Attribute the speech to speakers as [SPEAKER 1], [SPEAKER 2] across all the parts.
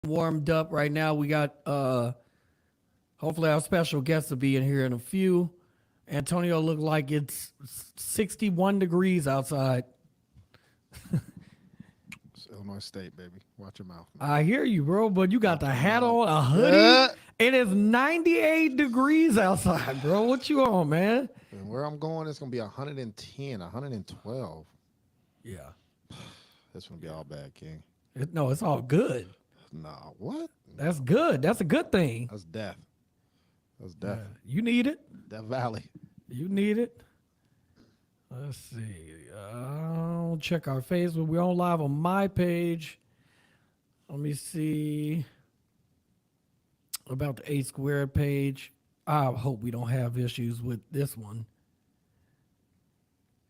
[SPEAKER 1] warmed up right now. We got hopefully our special guest will be in here in a few. Antonio looked like it's 61 degrees outside.
[SPEAKER 2] It's Illinois State, baby. Watch your mouth, man.
[SPEAKER 1] I hear you, bro, but you got
[SPEAKER 2] Watch
[SPEAKER 1] the
[SPEAKER 2] your
[SPEAKER 1] hat
[SPEAKER 2] mouth.
[SPEAKER 1] on, a hoodie. It is 98 degrees outside, bro. What you on, man?
[SPEAKER 2] And where I'm going, it's gonna be 110, 112.
[SPEAKER 1] Yeah.
[SPEAKER 2] That's gonna be all bad, King.
[SPEAKER 1] No, it's all good.
[SPEAKER 2] Nah, what?
[SPEAKER 1] That's good. That's a good thing.
[SPEAKER 2] That's death. That's death.
[SPEAKER 1] You need it.
[SPEAKER 2] Death Valley.
[SPEAKER 1] You need it. Let's see. I'll check our Facebook. We're on live on my page. Let me see about the A Squared page. I hope we don't have issues with this one.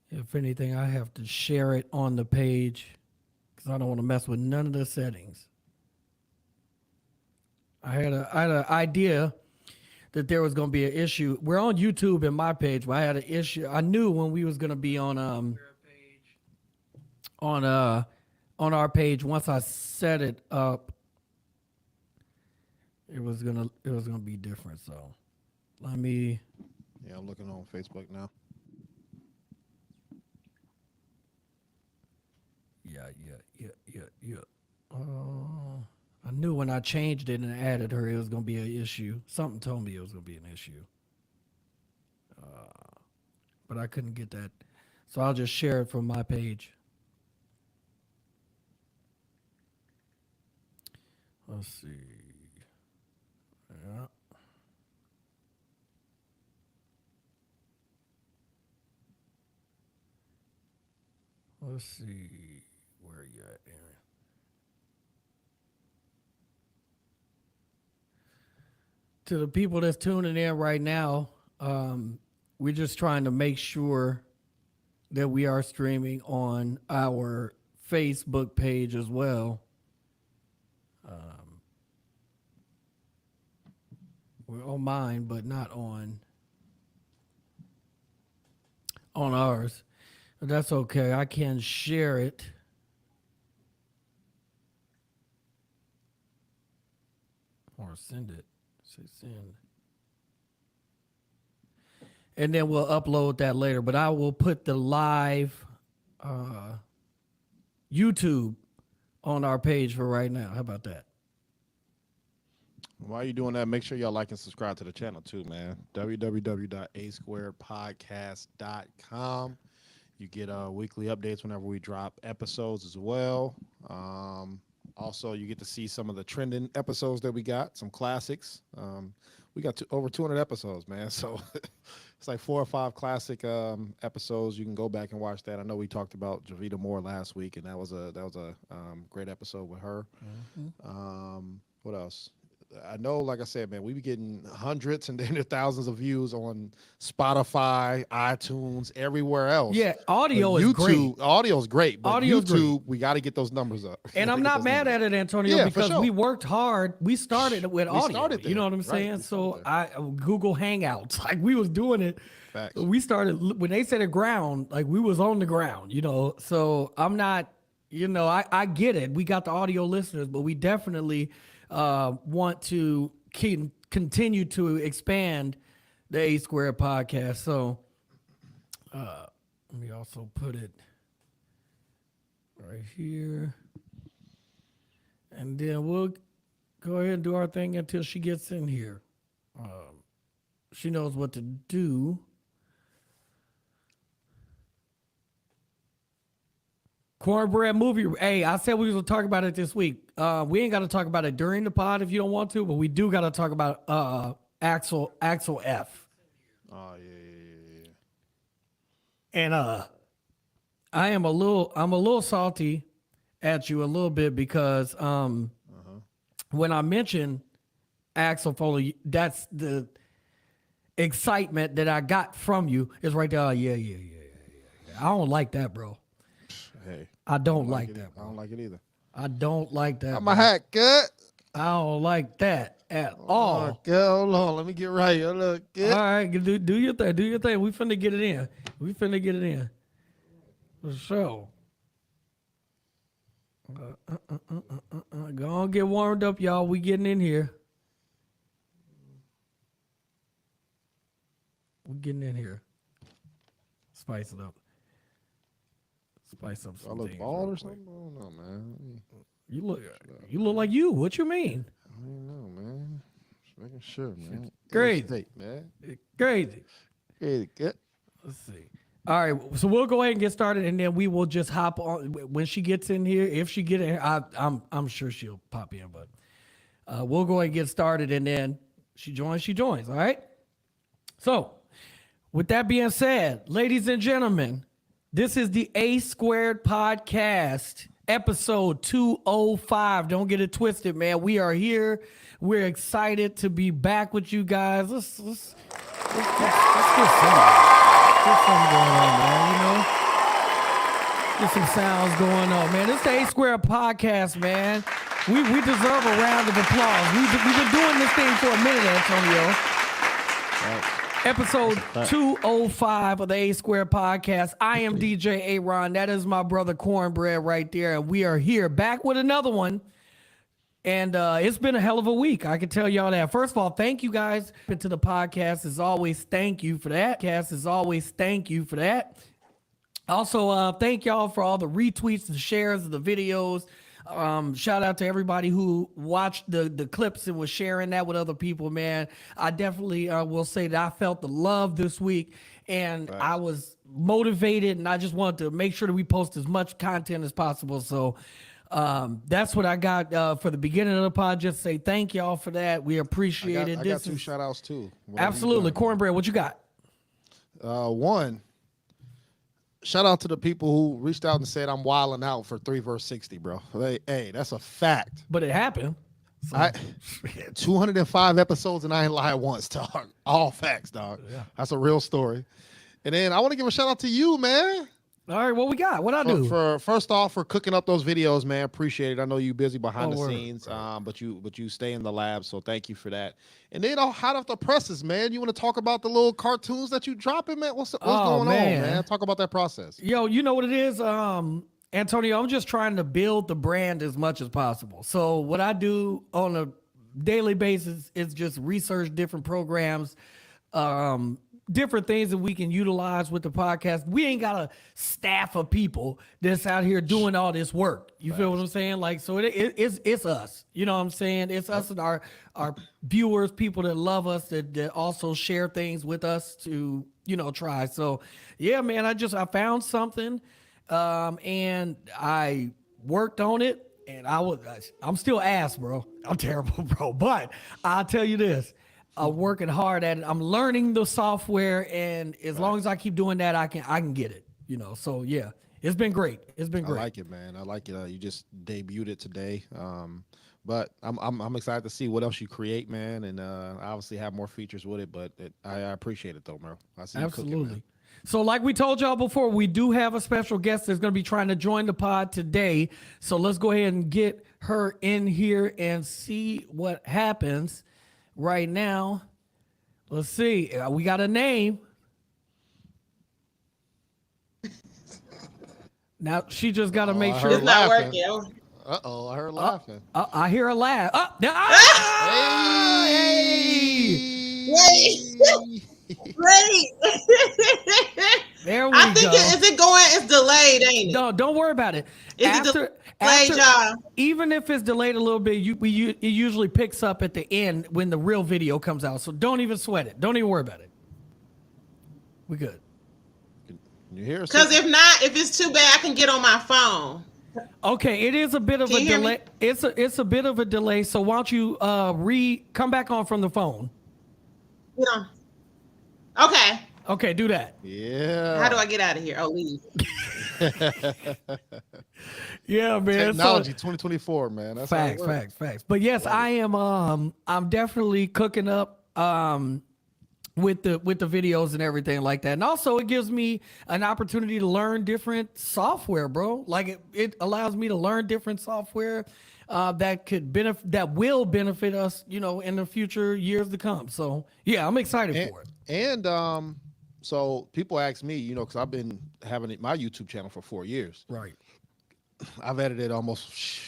[SPEAKER 1] If anything, I have to share it on the page because I don't want to mess with none of the settings. I had an idea that there was going to be an issue. We're on YouTube in my page, but I had an issue. I knew when we was going to be on our page, once I set it up, it was gonna be different. So let me.
[SPEAKER 2] Yeah, I'm looking on Facebook now.
[SPEAKER 1] Yeah. I knew when I changed it and added her, it was gonna be an issue. Something told me it was gonna be an issue, but I couldn't get that. So I'll just share it from my page. Let's see. Yeah. Let's see where you at, Aaron. To the people that's tuning in right now, we're just trying to make sure that we are streaming on our Facebook page as well. We're on mine, but not on ours. But that's okay. I can share it. Or send it. Say send. And then we'll upload that later. But I will put the live YouTube on our page for right now. How about that?
[SPEAKER 2] While you're doing that, make sure y'all like and subscribe to the channel too, man. www.asquaredpodcast.com. You get weekly updates whenever we drop episodes as well. Also, you get to see some of the trending episodes that we got, some classics. We got over 200 episodes, man. So it's like 4 or 5 classic episodes. You can go back and watch that. I know we talked about Javita Moore last week, and that was a great episode with her. What else? I know, like I said, man, we be getting hundreds and then thousands of views on Spotify, iTunes, everywhere else.
[SPEAKER 1] Yeah, audio
[SPEAKER 2] But
[SPEAKER 1] is
[SPEAKER 2] YouTube,
[SPEAKER 1] great.
[SPEAKER 2] audio is great, but
[SPEAKER 1] Audio's
[SPEAKER 2] YouTube, we got to get those numbers up.
[SPEAKER 1] And I'm not mad at it, Antonio,
[SPEAKER 2] Yeah, for
[SPEAKER 1] because
[SPEAKER 2] sure.
[SPEAKER 1] we worked hard. We started with audio.
[SPEAKER 2] started
[SPEAKER 1] You know
[SPEAKER 2] there,
[SPEAKER 1] what I'm
[SPEAKER 2] right,
[SPEAKER 1] saying?
[SPEAKER 2] we
[SPEAKER 1] So
[SPEAKER 2] started
[SPEAKER 1] I Google Hangouts, like we was doing it.
[SPEAKER 2] Facts.
[SPEAKER 1] We started when they said the ground, like we was on the ground. So I'm not. I get it. We got the audio listeners, but we definitely want to continue to expand the A Squared podcast. So let me also put it right here. And then we'll go ahead and do our thing until she gets in here. She knows what to do. Cornbread movie. Hey, I said we was going to talk about it this week. We ain't got to talk about it during the pod if you don't want to, but we do got to talk about Axel F.
[SPEAKER 2] Oh, yeah.
[SPEAKER 1] And I'm a little salty at you a little bit because when I mentioned Axel Foley, that's the excitement that I got from you is right there. Oh, yeah. I don't like that, bro.
[SPEAKER 2] Hey,
[SPEAKER 1] I don't like that,
[SPEAKER 2] I
[SPEAKER 1] bro.
[SPEAKER 2] don't like it either.
[SPEAKER 1] I don't like that.
[SPEAKER 2] I'm a hack, good.
[SPEAKER 1] I don't like that at all.
[SPEAKER 2] Oh, good. Hold on. Let me get right. You look good.
[SPEAKER 1] All right, do your thing. Do your thing. We finna get it in. For sure. Go on, get warmed up, y'all. We getting in here. We getting in here. Spice it up. Spice up
[SPEAKER 2] I
[SPEAKER 1] some
[SPEAKER 2] look
[SPEAKER 1] things.
[SPEAKER 2] bald
[SPEAKER 1] real
[SPEAKER 2] or
[SPEAKER 1] quick.
[SPEAKER 2] something? I don't know, man.
[SPEAKER 1] You look like you. What you mean?
[SPEAKER 2] I don't know, man. Just making sure, man.
[SPEAKER 1] Crazy.
[SPEAKER 2] State, man.
[SPEAKER 1] Crazy.
[SPEAKER 2] Crazy. Good.
[SPEAKER 1] Let's see. All right, so we'll go ahead and get started, and then we will just hop on when she gets in here. If she get in here, I'm sure she'll pop in, but we'll go ahead and get started, and then she joins. She joins. All right. So, with that being said, ladies and gentlemen, this is the A Squared Podcast, episode 205. Don't get it twisted, man. We are here. We're excited to be back with you guys. Let's get something going on, man. You know, get some sounds going on, man. This is the A Squared Podcast, man. We deserve a round of applause. We've been doing this thing for a minute, Antonio.
[SPEAKER 2] Right.
[SPEAKER 1] Episode 205 of the A Square Podcast. I am DJ Aaron. That is my brother Cornbread right there. And we are here back with another one. And it's been a hell of a week. I can tell y'all that. First of all, thank you guys to the podcast. As always, thank you for that. Also, thank y'all for all the retweets and shares of the videos. Shout out to everybody who watched the clips and was sharing that with other people, man. I definitely will say that I felt the love this week, and I was motivated, and I just wanted to make sure that we post as much content as possible. So that's what I got for the beginning of the pod. Just say thank y'all for that. We appreciate it.
[SPEAKER 2] I got two shout outs too.
[SPEAKER 1] Absolutely. Cornbread, what you got?
[SPEAKER 2] One, shout out to the people who reached out and said I'm wilding out for 3 verse 60, bro. Hey, that's a fact.
[SPEAKER 1] But it happened. So,
[SPEAKER 2] 205 episodes and I ain't lied once, dog. All facts, dog.
[SPEAKER 1] Yeah.
[SPEAKER 2] That's a real story. And then I want to give a shout out to you, man.
[SPEAKER 1] All right, what we got? What I do?
[SPEAKER 2] For first off, for cooking up those videos, man. Appreciate it. I know you busy behind the
[SPEAKER 1] word.
[SPEAKER 2] scenes, but you stay in the lab, so thank you for that. And then hot off the presses, man. You want to talk about the little cartoons that you dropping, man? What's going on, man? Talk about that process.
[SPEAKER 1] Yo, you know what it is, Antonio? I'm just trying to build the brand as much as possible. So what I do on a daily basis is just research different programs, different things that we can utilize with the podcast. We ain't got a staff of people that's out here doing all this work. You feel what I'm saying? Like, so it's us. You know what I'm saying? It's us and our viewers, people that love us, that also share things with us to, try. So yeah, man, I found something, and I worked on it, and I'm still ass, bro. I'm terrible, bro. But I'll tell you this. I'm working hard at it. I'm learning the software, and as long as I keep doing that, I can get it. So yeah, it's been great. It's been great.
[SPEAKER 2] I like it, man. I like it. You just debuted it today, but I'm excited to see what else you create, man, and obviously have more features with it. But I appreciate it though, bro. I see
[SPEAKER 1] Absolutely.
[SPEAKER 2] You cooking, man.
[SPEAKER 1] So like we told y'all before, we do have a special guest that's going to be trying to join the pod today. So let's go ahead and get her in here and see what happens. Right now, let's see. We got a name. Now she just got to make sure
[SPEAKER 3] it's not working.
[SPEAKER 2] I heard laughing.
[SPEAKER 1] I hear a laugh.
[SPEAKER 2] Hey!
[SPEAKER 3] Wait.
[SPEAKER 1] There we
[SPEAKER 3] I think
[SPEAKER 1] go.
[SPEAKER 3] is it going? It's delayed, ain't it?
[SPEAKER 1] No, don't worry about it.
[SPEAKER 3] Is it delayed, y'all?
[SPEAKER 1] Even if it's delayed a little bit, it usually picks up at the end when the real video comes out. So don't even sweat it. Don't even worry about it. We good.
[SPEAKER 2] Can you hear us?
[SPEAKER 3] Because if it's too bad, I can get on my phone.
[SPEAKER 1] Okay, it is a bit of
[SPEAKER 3] Can
[SPEAKER 1] a
[SPEAKER 3] you hear
[SPEAKER 1] delay.
[SPEAKER 3] me?
[SPEAKER 1] It's a bit of a delay. So why don't you come back on from the phone?
[SPEAKER 3] Yeah. Okay.
[SPEAKER 1] Okay, do that.
[SPEAKER 2] Yeah.
[SPEAKER 3] How do I get out of here? Oh, leave.
[SPEAKER 1] Yeah, man.
[SPEAKER 2] Technology 2024, man. That's
[SPEAKER 1] Facts. But yes, I am. I'm definitely cooking up. With the videos and everything like that, and also it gives me an opportunity to learn different software, bro. Like it allows me to learn different software that will benefit us, in the future years to come. So yeah, I'm excited for it.
[SPEAKER 2] And so people ask me, because I've been having my YouTube channel for 4 years.
[SPEAKER 1] Right.
[SPEAKER 2] I've edited almost.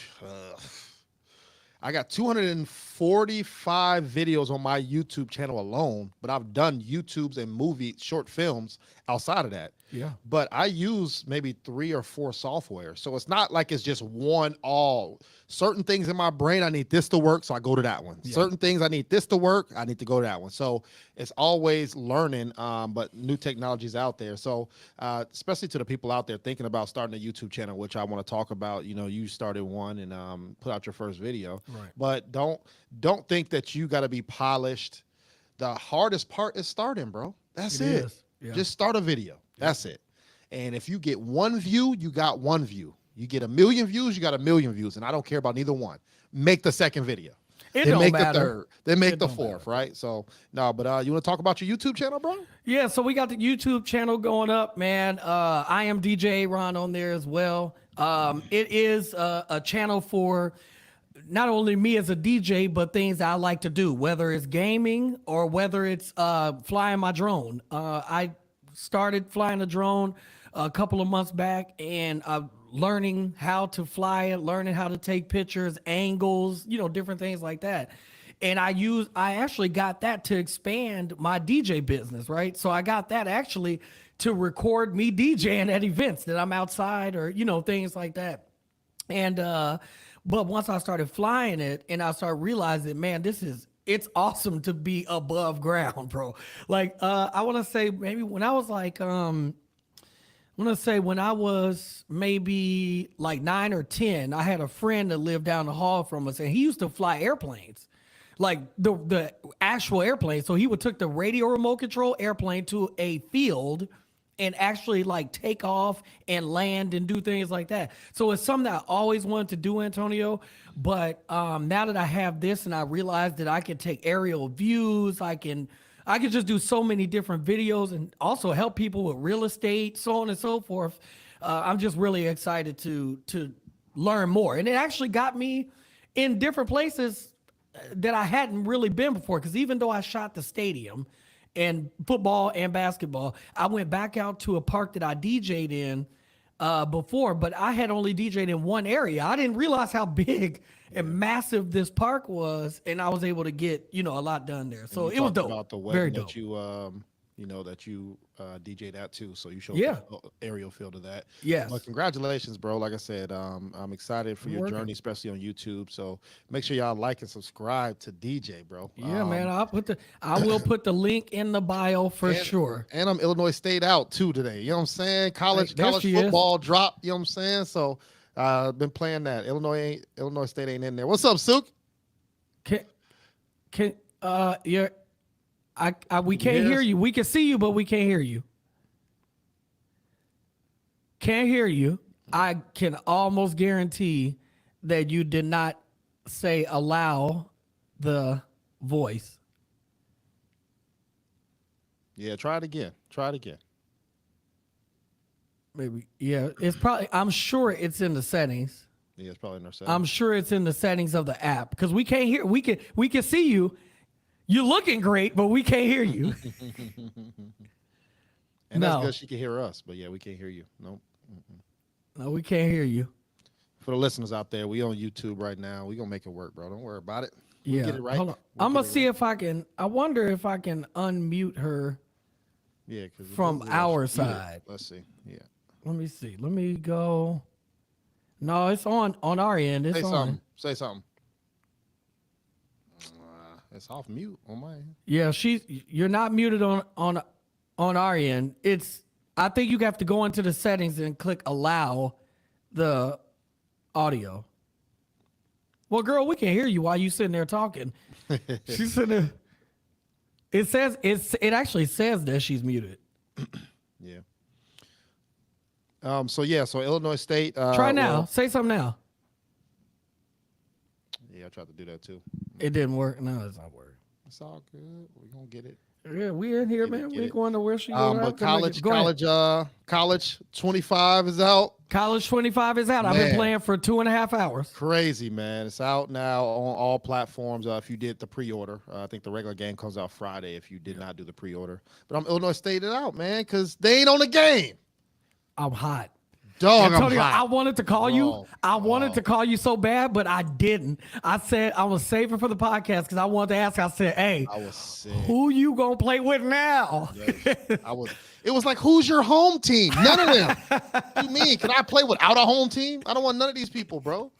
[SPEAKER 2] I got 245 videos on my YouTube channel alone, but I've done YouTubes and movie short films outside of that.
[SPEAKER 1] Yeah.
[SPEAKER 2] But I use maybe 3 or 4 software. So it's not like it's just one all. Certain things in my brain, I need this to work, so I go to that one.
[SPEAKER 1] Yeah.
[SPEAKER 2] Certain things I need this to work, I need to go to that one. So it's always learning, but new technologies out there. So especially to the people out there thinking about starting a YouTube channel, which I want to talk about. You know, you started one and put out your first video.
[SPEAKER 1] Right.
[SPEAKER 2] But don't think that you got to be polished. The hardest part is starting, bro. That's it.
[SPEAKER 1] Yeah.
[SPEAKER 2] Just start a video. That's it. And if you get 1 view, you got 1 view. You get 1 million views, you got 1 million views. And I don't care about neither one. Make the second video.
[SPEAKER 1] It
[SPEAKER 2] then
[SPEAKER 1] don't
[SPEAKER 2] make
[SPEAKER 1] matter.
[SPEAKER 2] the third. Then make
[SPEAKER 1] It
[SPEAKER 2] the
[SPEAKER 1] don't
[SPEAKER 2] fourth,
[SPEAKER 1] matter.
[SPEAKER 2] right? So no, but you want to talk about your YouTube channel, bro?
[SPEAKER 1] Yeah, so we got the YouTube channel going up, man. I am DJ Ron on there as well. It is a channel for not only me as a DJ, but things I like to do, whether it's gaming or whether it's flying my drone. I started flying a drone a couple of months back, and learning how to fly it, learning how to take pictures, angles, different things like that. And I actually got that to expand my DJ business, right? So I got that actually to record me DJing at events that I'm outside or, things like that. And, but once I started flying it and I started realizing, man, it's awesome to be above ground, bro. Like, I want to say maybe when I was like, when I was maybe like 9 or 10, I had a friend that lived down the hall from us, and he used to fly airplanes, like the actual airplane. So he would took the radio remote control airplane to a field and actually like take off and land and do things like that. So it's something that I always wanted to do, Antonio. But now that I have this and I realized that I can take aerial views, I can just do so many different videos and also help people with real estate, so on and so forth. I'm just really excited to learn more. And it actually got me in different places that I hadn't really been before. Because even though I shot the stadium and football and basketball, I went back out to a park that I DJ'd in before, but I had only DJ'd in one area. I didn't realize how big and massive this park was, and I was able to get a lot done there. So it was dope.
[SPEAKER 2] About the
[SPEAKER 1] Very
[SPEAKER 2] wedding
[SPEAKER 1] dope.
[SPEAKER 2] that you DJ'd at too. So you showed
[SPEAKER 1] Yeah.
[SPEAKER 2] the aerial field of that.
[SPEAKER 1] Yes.
[SPEAKER 2] But congratulations, bro. Like I said, I'm excited for your
[SPEAKER 1] working.
[SPEAKER 2] journey, especially on YouTube. So make sure y'all like and subscribe to DJ, bro.
[SPEAKER 1] Yeah, man. I will put the link in the bio for sure.
[SPEAKER 2] And I'm Illinois State out too today. You know what I'm saying? College
[SPEAKER 1] there she is.
[SPEAKER 2] football drop. You know what I'm saying? So been playing that. Illinois State ain't in there. What's up, Sook?
[SPEAKER 1] We can't hear you. We can see you, but we can't hear you. Can't hear you. I can almost guarantee that you did not say allow the voice.
[SPEAKER 2] Yeah, try it again.
[SPEAKER 1] Maybe. Yeah, it's probably, I'm sure it's in the settings.
[SPEAKER 2] Yeah, it's probably in our settings.
[SPEAKER 1] I'm sure it's in the settings of the app because we can't hear. We can see you. You're looking great, but we can't hear you.
[SPEAKER 2] And
[SPEAKER 1] No.
[SPEAKER 2] that's good. She can hear us, but yeah, we can't hear you. Nope.
[SPEAKER 1] No, we can't hear you.
[SPEAKER 2] For the listeners out there, we on YouTube right now. We gonna make it work, bro. Don't worry about it. We'll
[SPEAKER 1] Yeah.
[SPEAKER 2] get it right.
[SPEAKER 1] Hold on.
[SPEAKER 2] We'll
[SPEAKER 1] I'm
[SPEAKER 2] get
[SPEAKER 1] gonna
[SPEAKER 2] it
[SPEAKER 1] see
[SPEAKER 2] right.
[SPEAKER 1] if I can. I wonder if I can unmute her.
[SPEAKER 2] Yeah, because
[SPEAKER 1] from our side.
[SPEAKER 2] Let's see. Yeah.
[SPEAKER 1] Let me see. Let me go. No, it's on our end. It's
[SPEAKER 2] Say
[SPEAKER 1] on.
[SPEAKER 2] something. Say something. It's off mute on my end.
[SPEAKER 1] Yeah, you're not muted on our end. I think you have to go into the settings and click allow the audio. Well, girl, we can hear you while you sitting there talking. She's sitting there. It actually says that she's muted.
[SPEAKER 2] Yeah. So Illinois State.
[SPEAKER 1] Try now.
[SPEAKER 2] well,
[SPEAKER 1] Say something now.
[SPEAKER 2] yeah, I tried to do that too.
[SPEAKER 1] It didn't work. No, it's not working.
[SPEAKER 2] It's all good. We're gonna get it.
[SPEAKER 1] Yeah, we in here,
[SPEAKER 2] Get it,
[SPEAKER 1] man.
[SPEAKER 2] get
[SPEAKER 1] We
[SPEAKER 2] it.
[SPEAKER 1] going to where she
[SPEAKER 2] But college 25 is out.
[SPEAKER 1] College 25 is out. I've been
[SPEAKER 2] Man.
[SPEAKER 1] playing for 2.5 hours.
[SPEAKER 2] Crazy, man. It's out now on all platforms. If you did the pre-order, I think the regular game comes out Friday if you did not do the pre-order. But I'm Illinois State it out, man, because they ain't on the game.
[SPEAKER 1] I'm hot.
[SPEAKER 2] Dog, I'm
[SPEAKER 1] Antonio,
[SPEAKER 2] hot.
[SPEAKER 1] I wanted to call you.
[SPEAKER 2] Bro,
[SPEAKER 1] I wanted to call you so bad, but I didn't. I said I was saving for the podcast because I wanted to ask. I said, "Hey,
[SPEAKER 2] I was sick.
[SPEAKER 1] who you gonna play with now?"
[SPEAKER 2] Yes, I was. It was like, who's your home team? None of them. What do you mean? Can I play without a home team? I don't want none of these people, bro.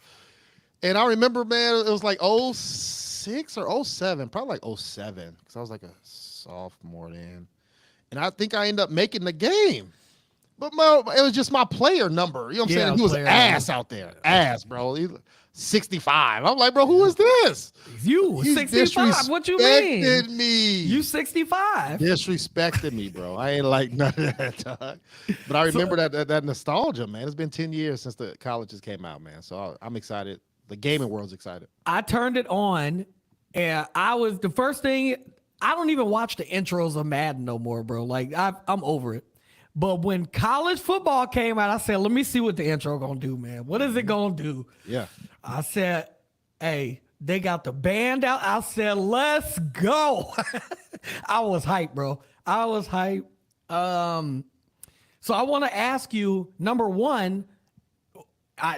[SPEAKER 2] And I remember, man, it was like '06 or '07, probably like '07, because I was like a sophomore then. And I think I ended up making the game. But it was just my player number. You know what I'm saying? He was
[SPEAKER 1] player
[SPEAKER 2] ass out there. Ass, bro. He 65. I'm like, bro, who is this?
[SPEAKER 1] You
[SPEAKER 2] He's
[SPEAKER 1] 65? What you mean?
[SPEAKER 2] disrespected me.
[SPEAKER 1] You 65?
[SPEAKER 2] Disrespected me, bro. I ain't like none of that, dog. But I remember that nostalgia, man. It's been 10 years since the colleges came out, man. So I'm excited. The gaming world's excited.
[SPEAKER 1] I turned it on, and I was the first thing. I don't even watch the intros of Madden no more, bro. Like I'm over it. But when college football came out, I said, let me see what the intro gonna do, man. What is it gonna do?
[SPEAKER 2] Yeah.
[SPEAKER 1] I said, hey, they got the band out. I said, let's go. I was hyped, bro. I was hyped. So I want to ask you, number one,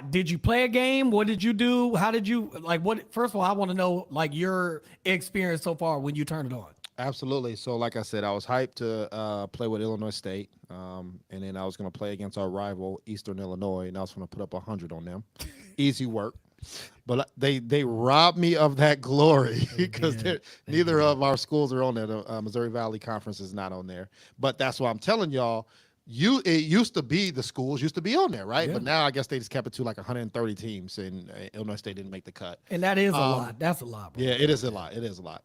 [SPEAKER 1] did you play a game? What did you do? How did you first of all, I want to know like your experience so far when you turned it on.
[SPEAKER 2] Absolutely. So, like I said, I was hyped to play with Illinois State, and then I was going to play against our rival, Eastern Illinois, and I was going to put up 100 on them. Easy work. But they robbed me of that glory because neither of our schools are on there. The Missouri Valley Conference is not on there. But that's why I'm telling y'all, it used to be the schools used to be on there, right?
[SPEAKER 1] Yeah.
[SPEAKER 2] But now I guess they just kept it to like 130 teams, and Illinois State didn't make the cut.
[SPEAKER 1] And that is a lot. That's a lot, bro.
[SPEAKER 2] Yeah, it is a lot. It is a lot.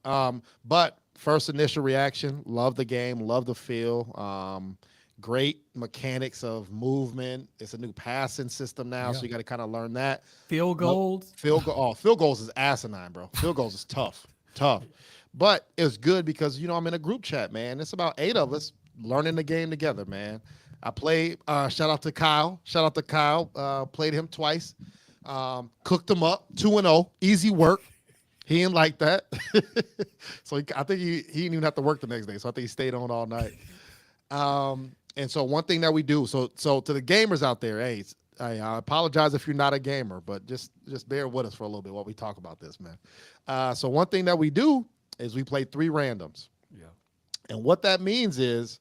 [SPEAKER 2] But first initial reaction, love the game, love the feel. Great mechanics of movement. It's a new passing system now, so you got to kind of learn that.
[SPEAKER 1] Field goals.
[SPEAKER 2] Field goals is asinine, bro. Field goals is tough. But it's good because, I'm in a group chat, man. It's about 8 of us learning the game together, man. I played, shout out to Kyle. Played him twice. Cooked him up, 2-0. Easy work. He didn't like that. So I think he didn't even have to work the next day. So I think he stayed on all night. And so one thing that we do, so to the gamers out there, hey, I apologize if you're not a gamer, but just bear with us for a little bit while we talk about this, man. So one thing that we do is we play 3 randoms.
[SPEAKER 1] Yeah.
[SPEAKER 2] And what that means is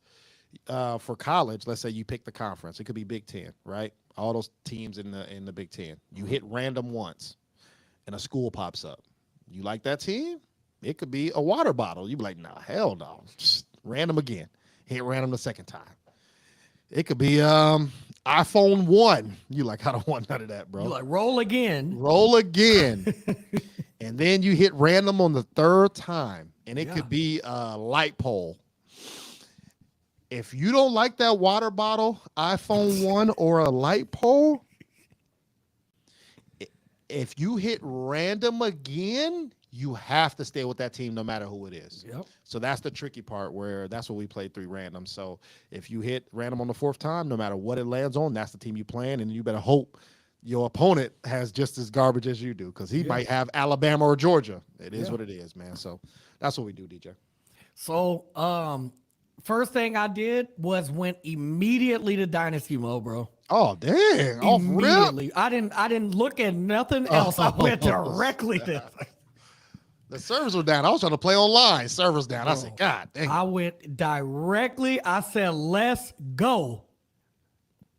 [SPEAKER 2] for college, let's say you pick the conference. It could be Big Ten, right? All those teams in the Big Ten. You hit random once and a school pops up. You like that team? It could be a water bottle. You'd be like, nah, hell no. Just random again. Hit random the second time. It could be iPhone 1. You like, I don't want none of that, bro.
[SPEAKER 1] You like roll again.
[SPEAKER 2] Roll again. And then you hit random on the 3rd time. And it could be a light pole. If you don't like that water bottle, iPhone 1, or a light pole, if you hit random again, you have to stay with that team no matter who it is.
[SPEAKER 1] Yep.
[SPEAKER 2] So that's the tricky part where that's what we played 3 random. So if you hit random on the 4th time, no matter what it lands on, that's the team you playing, and you better hope your opponent has just as garbage as you do because he might have Alabama or Georgia. It is what it is, man. So that's what we do, DJ.
[SPEAKER 1] So first thing I did was went immediately to Dynasty mode, bro.
[SPEAKER 2] Oh, dang. Off rip.
[SPEAKER 1] Immediately. I didn't look at nothing else. I went directly to
[SPEAKER 2] The servers were down. I was trying to play online. Servers down. I said, God dang.
[SPEAKER 1] I went directly. I said, let's go.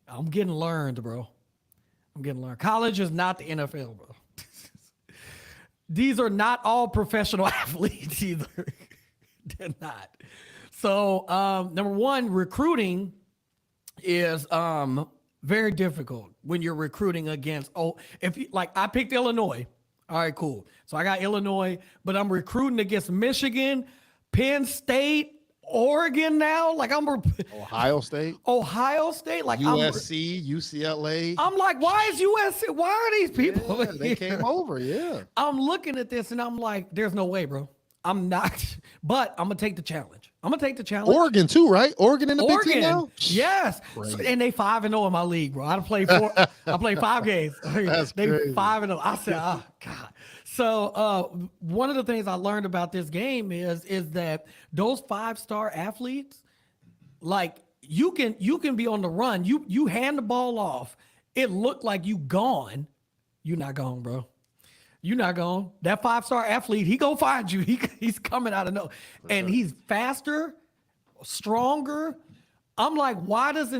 [SPEAKER 1] I'm getting learned, bro. I'm getting learned. College is not the NFL, bro. These are not all professional athletes either. They're not. So, number one, recruiting is very difficult when you're recruiting against, I picked Illinois. All right, cool. So I got Illinois, but I'm recruiting against Michigan, Penn State, Oregon now. Like
[SPEAKER 2] Ohio State.
[SPEAKER 1] Like
[SPEAKER 2] USC, UCLA.
[SPEAKER 1] I'm like, why is USC? Why are these people?
[SPEAKER 2] Yeah, they came over, yeah.
[SPEAKER 1] I'm looking at this and I'm like, there's no way, bro. I'm not, but I'm gonna take the challenge.
[SPEAKER 2] Oregon too, right? Oregon in the Big Ten now?
[SPEAKER 1] Yes. So, and they 5-0 in my league, bro. I played 5 games.
[SPEAKER 2] That's
[SPEAKER 1] they
[SPEAKER 2] crazy.
[SPEAKER 1] 5-0. I said, oh God. So one of the things I learned about this game is that those 5-star athletes, like you can be on the run. You hand the ball off. It looked like you gone. You're not gone, bro. You're not gone. That 5-star athlete, he gonna find you. He's coming out of no, and he's faster, stronger. I'm like, why does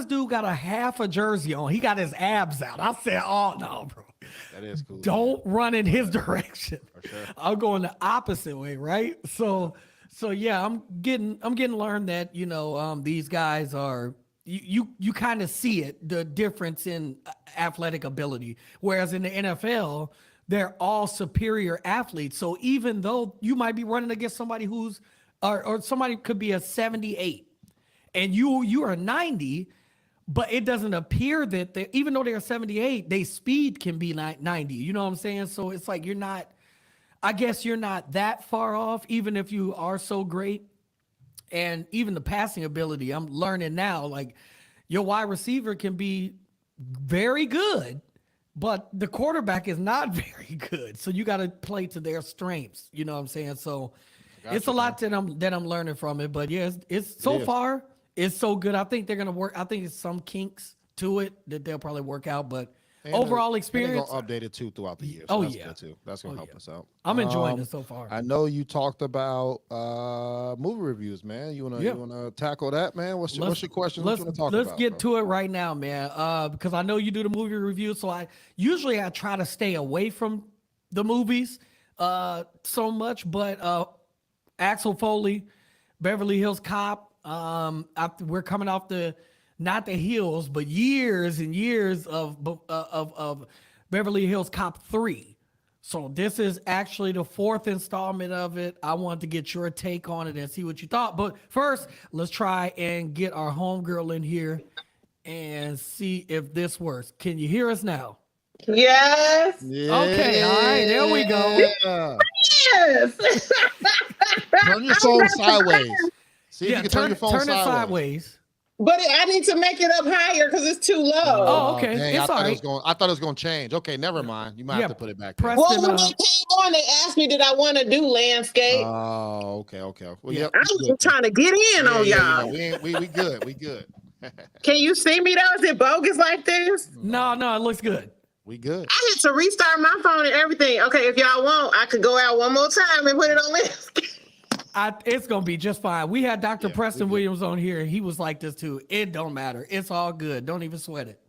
[SPEAKER 1] dude got a half a jersey on? He got his abs out. I said, oh no, bro.
[SPEAKER 2] That is cool.
[SPEAKER 1] Don't run in his direction.
[SPEAKER 2] For sure.
[SPEAKER 1] I'm going the opposite way, right? So yeah, I'm getting learned that, these guys are you kind of see it, the difference in athletic ability. Whereas in the NFL, they're all superior athletes. So even though you might be running against somebody who's or somebody could be a 78 and you are 90, but it doesn't appear that even though they're 78, their speed can be 90. You know what I'm saying? So it's like I guess you're not that far off, even if you are so great. And even the passing ability, I'm learning now, like your wide receiver can be very good, but the quarterback is not very good. So you got to play to their strengths. You know what I'm saying? So it's a lot that I'm learning from it. But yeah, it's so far, it's so good. I think they're going to work. I think it's some kinks to it that they'll probably work out, but overall experience.
[SPEAKER 2] They're going to update it too throughout the year.
[SPEAKER 1] So
[SPEAKER 2] that's good too. That's going to help us out.
[SPEAKER 1] I'm enjoying it so far.
[SPEAKER 2] I know you talked about movie reviews, man. You wanna tackle that, man? What's your question? What you want to talk about?
[SPEAKER 1] Let's get to it right now, man. Because I know you do the movie review, so I usually try to stay away from the movies so much, but Axel Foley, Beverly Hills Cop. We're coming off not the heels, but years and years of Beverly Hills Cop 3. So this is actually the 4th installment of it. I wanted to get your take on it and see what you thought. But first, let's try and get our homegirl in here and see if this works. Can you hear us now?
[SPEAKER 3] Yes.
[SPEAKER 2] Yeah.
[SPEAKER 1] Okay, all right, there we go.
[SPEAKER 3] Yes.
[SPEAKER 2] Turn your phone sideways. See if you can turn your phone
[SPEAKER 1] turn it sideways.
[SPEAKER 3] But I need to make it up higher because it's too low.
[SPEAKER 1] Oh, okay.
[SPEAKER 2] Dang,
[SPEAKER 1] It's all right.
[SPEAKER 2] I thought it was going to change. Okay, never mind. You might have to put it back.
[SPEAKER 3] Well, when they came on, they asked me, did I want to do landscape?
[SPEAKER 2] Oh, okay. Well,
[SPEAKER 3] I was just trying to get in on y'all.
[SPEAKER 2] We good. We good.
[SPEAKER 3] Can you see me though? Is it bogus like this?
[SPEAKER 1] No, it looks good.
[SPEAKER 2] We good.
[SPEAKER 3] I had to restart my phone and everything. Okay, if y'all want, I could go out one more time and put it on landscape.
[SPEAKER 1] It's gonna be just fine. We had Dr. Preston Williams on here, and he was like this too. It don't matter. It's all good. Don't even sweat it.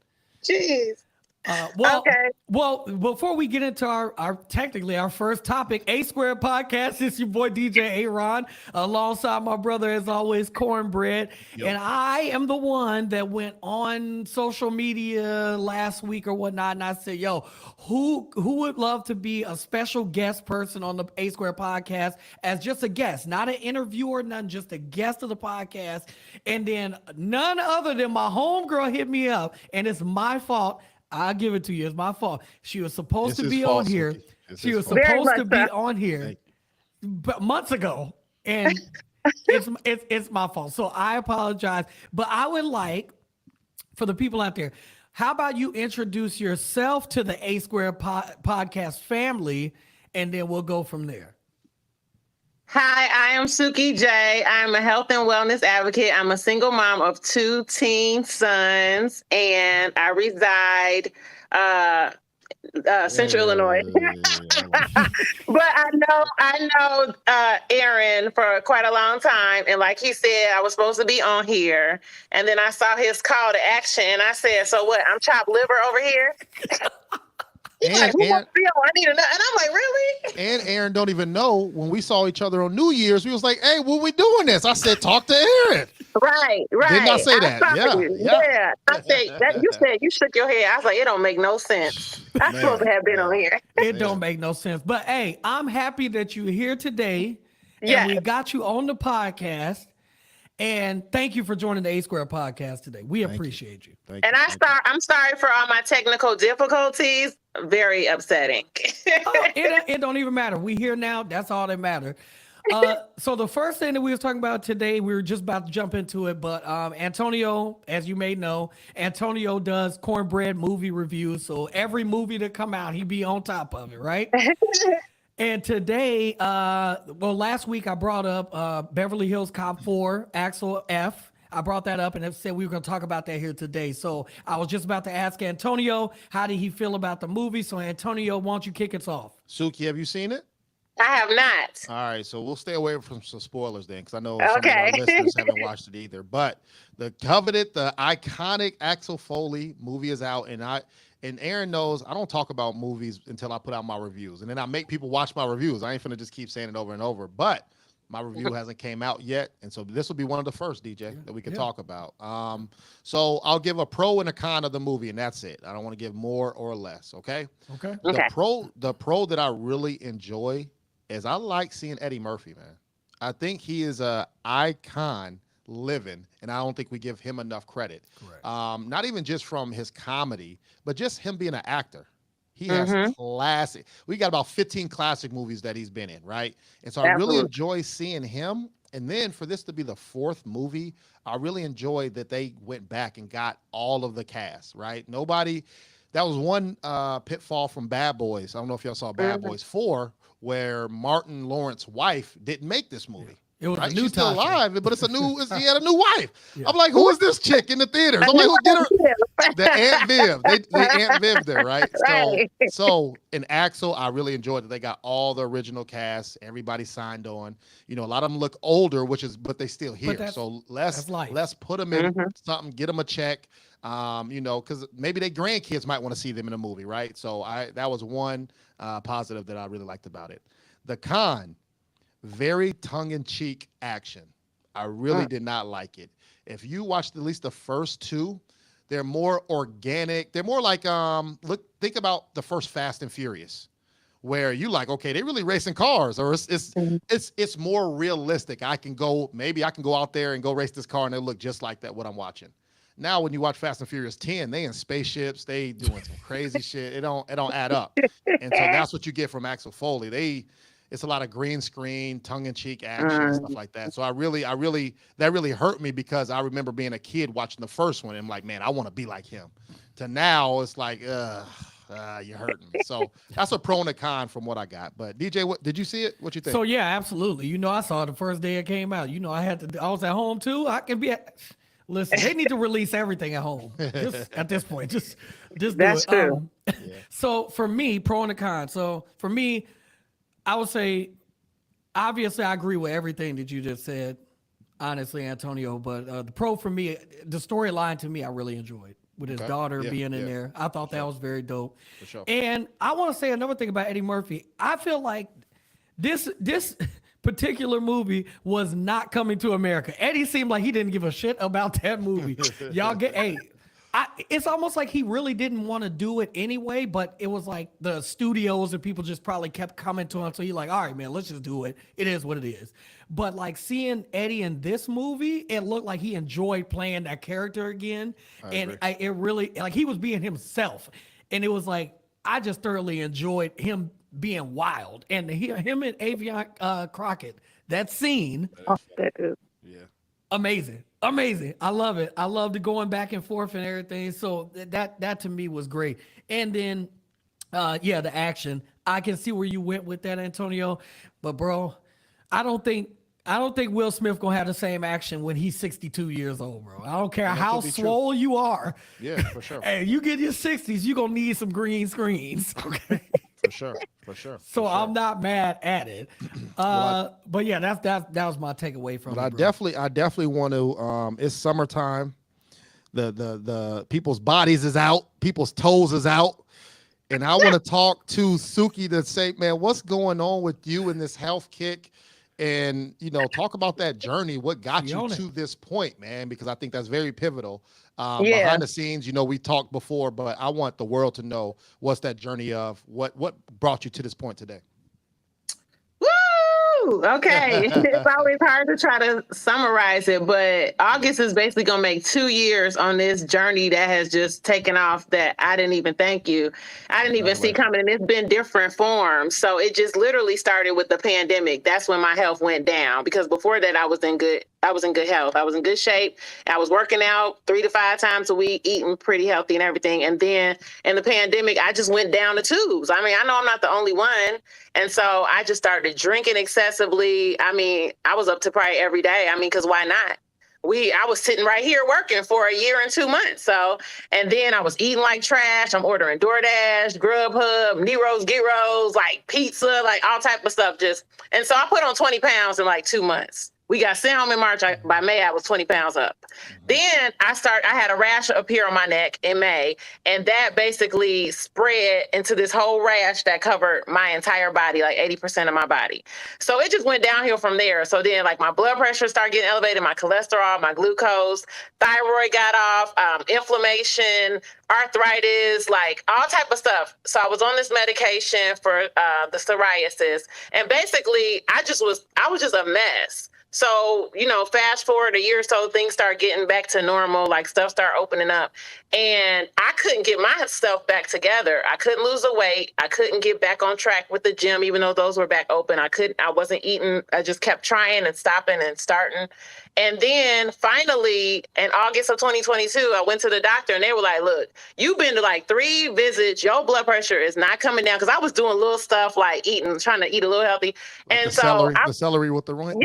[SPEAKER 3] Jeez.
[SPEAKER 1] Okay. Well, before we get into our technically our first topic, A Squared Podcast, it's your boy DJ Aaron, alongside my brother as always, Cornbread. Yep. And I am the one that went on social media last week or whatnot, and I said, yo, who would love to be a special guest person on the A Squared Podcast as just a guest, not an interviewer, none, just a guest of the podcast. And then none other than my homegirl hit me up, and it's my fault. I'll give it to you. It's my fault. She was supposed to be on here. She was supposed to be on here months ago, and it's my fault. So I apologize. But I would like for the people out there, how about you introduce yourself to the A Squared Podcast family, and then we'll go from there.
[SPEAKER 3] Hi, I am Suki J. I'm a health and wellness advocate. I'm a single mom of 2 teen sons, and I reside Central Illinois. But I know Aaron for quite a long time, and like he said, I was supposed to be on here, and then I saw his call to action, and I said, "So what? I'm chopped liver over here." He's like, who wants to be on? I need to know. And I'm like, really?
[SPEAKER 2] And Aaron don't even know when we saw each other on New Year's, we was like, hey, what we doing this? I said, talk to Aaron.
[SPEAKER 3] Right.
[SPEAKER 2] Didn't I say that?
[SPEAKER 3] Yeah. I said that. You said, you shook your head. I was like, it don't make no sense. I'm supposed to have been on here.
[SPEAKER 1] It don't make no sense. But hey, I'm happy that you're here today. And we got you on the podcast. And thank you for joining the A Squared Podcast today. We appreciate you.
[SPEAKER 3] And I'm sorry for all my technical difficulties. Very upsetting.
[SPEAKER 1] It don't even matter. We here now. That's all that matters. So the first thing that we was talking about today, we were just about to jump into it, but Antonio, as you may know, Antonio does Cornbread movie reviews. So every movie that come out, he be on top of it, right? And today, last week I brought up Beverly Hills Cop 4, Axel F. I brought that up and I said we were going to talk about that here today. So I was just about to ask Antonio, how did he feel about the movie? So Antonio, why don't you kick us off?
[SPEAKER 2] Suki, have you seen it?
[SPEAKER 3] I have not.
[SPEAKER 2] All right, so we'll stay away from some spoilers then, because I know some of
[SPEAKER 3] Okay.
[SPEAKER 2] our listeners haven't watched it either. But the coveted, the iconic Axel Foley movie is out, and Aaron knows I don't talk about movies until I put out my reviews, and then I make people watch my reviews. I ain't finna just keep saying it over and over. But my review hasn't came out yet, and so this will be one of the first, DJ, that we can talk about. So I'll give a pro and a con of the movie, and that's it. I don't want to give more or less. Okay.
[SPEAKER 1] Okay.
[SPEAKER 2] The pro that I really enjoy is I like seeing Eddie Murphy, man. I think he is a icon living, and I don't think we give him enough credit.
[SPEAKER 1] Correct.
[SPEAKER 2] Not even just from his comedy, but just him being an actor. He has classic. We got about 15 classic movies that he's been in, right? And so I really enjoy seeing him. And then for this to be the fourth movie, I really enjoyed that they went back and got all of the cast, right? That was one pitfall from Bad Boys. I don't know if y'all saw Bad Boys 4, where Martin Lawrence's wife didn't make this movie.
[SPEAKER 1] It was
[SPEAKER 2] right?
[SPEAKER 1] a new
[SPEAKER 2] She's still
[SPEAKER 1] Tasha.
[SPEAKER 2] alive, but he had a new wife. I'm like, who is this chick in the theaters? I'm like, who get her? The Aunt Viv. They Aunt Viv there, right? So in Axel, I really enjoyed that they got all the original cast. Everybody signed on. You know, a lot of them look older, but they still here. So let's put them in something, get them a check. You know, because maybe their grandkids might want to see them in a movie, right? So that was one positive that I really liked about it. The con, very tongue-in-cheek action. I really did not like it. If you watched at least the first two, they're more organic. They're more like think about the first Fast and Furious, where you like, okay, they really racing cars, or it's more realistic. Maybe I can go out there and go race this car and it look just like that what I'm watching. Now, when you watch Fast and Furious 10, they in spaceships, they doing some crazy shit. It don't add up. And so that's what you get from Axel Foley. It's a lot of green screen, tongue-in-cheek action, stuff like that. So that really hurt me, because I remember being a kid watching the first one and I'm like, man, I want to be like him. To now, it's like, you're hurting me. So that's a pro and a con from what I got. But DJ, what did you see it? What you think?
[SPEAKER 1] So yeah, absolutely. You know, I saw it the first day it came out. You know, I was at home too. Listen, they need to release everything at home. Just at this point, just do
[SPEAKER 3] That's
[SPEAKER 1] it.
[SPEAKER 3] true.
[SPEAKER 1] So for me, pro and a con. So for me, I would say, obviously, I agree with everything that you just said, honestly, Antonio. But the pro for me, the storyline to me, I really enjoyed, with his daughter being in there. I thought that was very dope.
[SPEAKER 2] For sure.
[SPEAKER 1] And I want to say another thing about Eddie Murphy. I feel like this particular movie was not coming to America. Eddie seemed like he didn't give a shit about that movie. It's almost like he really didn't want to do it anyway, but it was like the studios and people just probably kept coming to him. So you're like, all right, man, let's just do it. It is what it is. But like seeing Eddie in this movie, it looked like he enjoyed playing that character again. It really, like, he was being himself. And it was like, I just thoroughly enjoyed him being wild. And him and Avion Crockett, that scene. Amazing. I love it. I love the going back and forth and everything. So that to me was great. And then, the action. I can see where you went with that, Antonio. But bro, I don't think Will Smith gonna have the same action when he's 62 years old, bro. I don't care how swole you are.
[SPEAKER 2] Yeah, for sure.
[SPEAKER 1] Hey, you get your 60s, you gonna need some green screens. Okay.
[SPEAKER 2] For sure.
[SPEAKER 1] So I'm not mad at it. But yeah, that was my takeaway from it.
[SPEAKER 2] But I definitely want to. It's summertime. The people's bodies is out. People's toes is out. And I want to talk to Suki to say, man, what's going on with you in this health kick? And, talk about that journey. What got you to this point, man? Because I think that's very pivotal. Behind the scenes, we talked before, but I want the world to know what's that journey of what brought you to this point today.
[SPEAKER 3] Woo! Okay. It's always hard to try to summarize it, but August is basically going to make 2 years on this journey that has just taken off that I didn't even see coming. And it's been different forms. So it just literally started with the pandemic. That's when my health went down, because before that I was in good health. I was in good shape. I was working out 3 to 5 times a week, eating pretty healthy and everything. And then in the pandemic, I just went down the tubes. I mean, I know I'm not the only one. And so I just started drinking excessively. I mean, I was up to probably every day. I mean, because why not? I was sitting right here working for a year and 2 months. So, and then I was eating like trash. I'm ordering DoorDash, Grubhub, Nero's, Gyros, like pizza, like all type of stuff. And so I put on 20 pounds in like 2 months. We got sent home in March. By May, I was 20 pounds up. Then I had a rash appear on my neck in May, and that basically spread into this whole rash that covered my entire body, like 80% of my body. So it just went downhill from there. So then like my blood pressure started getting elevated, my cholesterol, my glucose, thyroid got off, inflammation, arthritis, like all type of stuff. So I was on this medication for the psoriasis, and basically I was just a mess. So, fast forward a year or so, things start getting back to normal, like stuff start opening up. And I couldn't get myself back together. I couldn't lose the weight. I couldn't get back on track with the gym, even though those were back open. I wasn't eating. I just kept trying and stopping and starting. And then finally, in August of 2022, I went to the doctor and they were like, look, you've been to like 3 visits. Your blood pressure is not coming down. Cause I was doing little stuff like trying to eat a little healthy.
[SPEAKER 2] Like
[SPEAKER 3] and
[SPEAKER 2] the celery with the wings.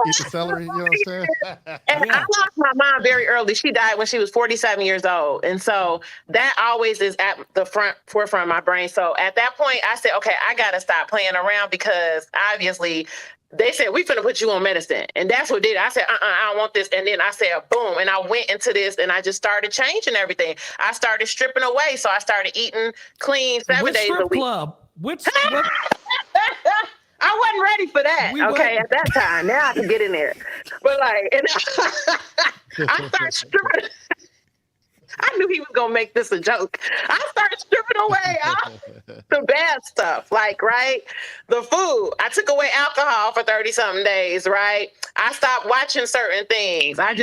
[SPEAKER 2] Eat the celery, you know what I'm saying?
[SPEAKER 3] And I lost my mom very early. She died when she was 47 years old. And so that always is at the forefront of my brain. So at that point, I said, okay, I got to stop playing around, because obviously they said, we finna put you on medicine. And that's what did it. I said, I don't want this. And then I said, boom. And I went into this and I just started changing everything. I started stripping away. So I started eating clean 7 days a week.
[SPEAKER 1] Club? What?
[SPEAKER 3] I wasn't ready for that. At that time. Now I can get in there. But like, and I started stripping. I knew he was gonna make this a joke. I started stripping away the bad stuff, like, right? The food. I took away alcohol for 30-something days, right? I stopped watching certain things. I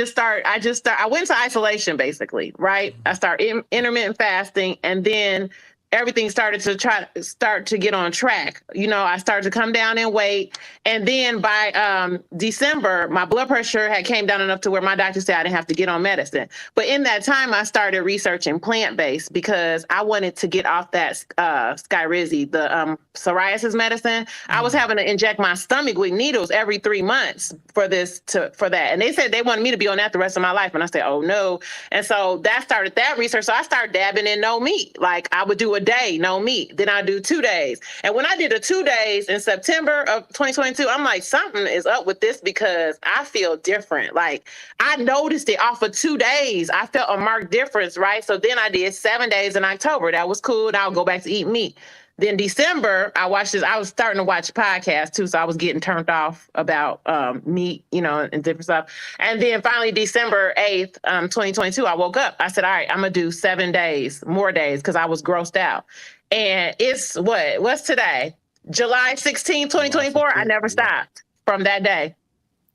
[SPEAKER 3] went into isolation, basically, right? I started intermittent fasting, and then everything started to get on track. I started to come down in weight. And then by December, my blood pressure had came down enough to where my doctor said I didn't have to get on medicine. But in that time, I started researching plant-based, because I wanted to get off that Skyrizi, the psoriasis medicine. I was having to inject my stomach with needles every 3 months for that. And they said they wanted me to be on that the rest of my life. And I said, oh no. And so that started that research. So I started dabbing in no meat. Like I would do a day, no meat. Then I do 2 days. And when I did the 2 days in September of 2022, I'm like, something is up with this, because I feel different. Like I noticed it off of 2 days. I felt a marked difference, right? So then I did 7 days in October. That was cool. And I'll go back to eat meat. Then December, I watched this. I was starting to watch podcasts too, so I was getting turned off about meat, and different stuff. And then finally, December 8th, 2022, I woke up. I said, all right, I'm going to do 7 days, more days, because I was grossed out. And it's what's today? July 16th, 2024. I never stopped from that day.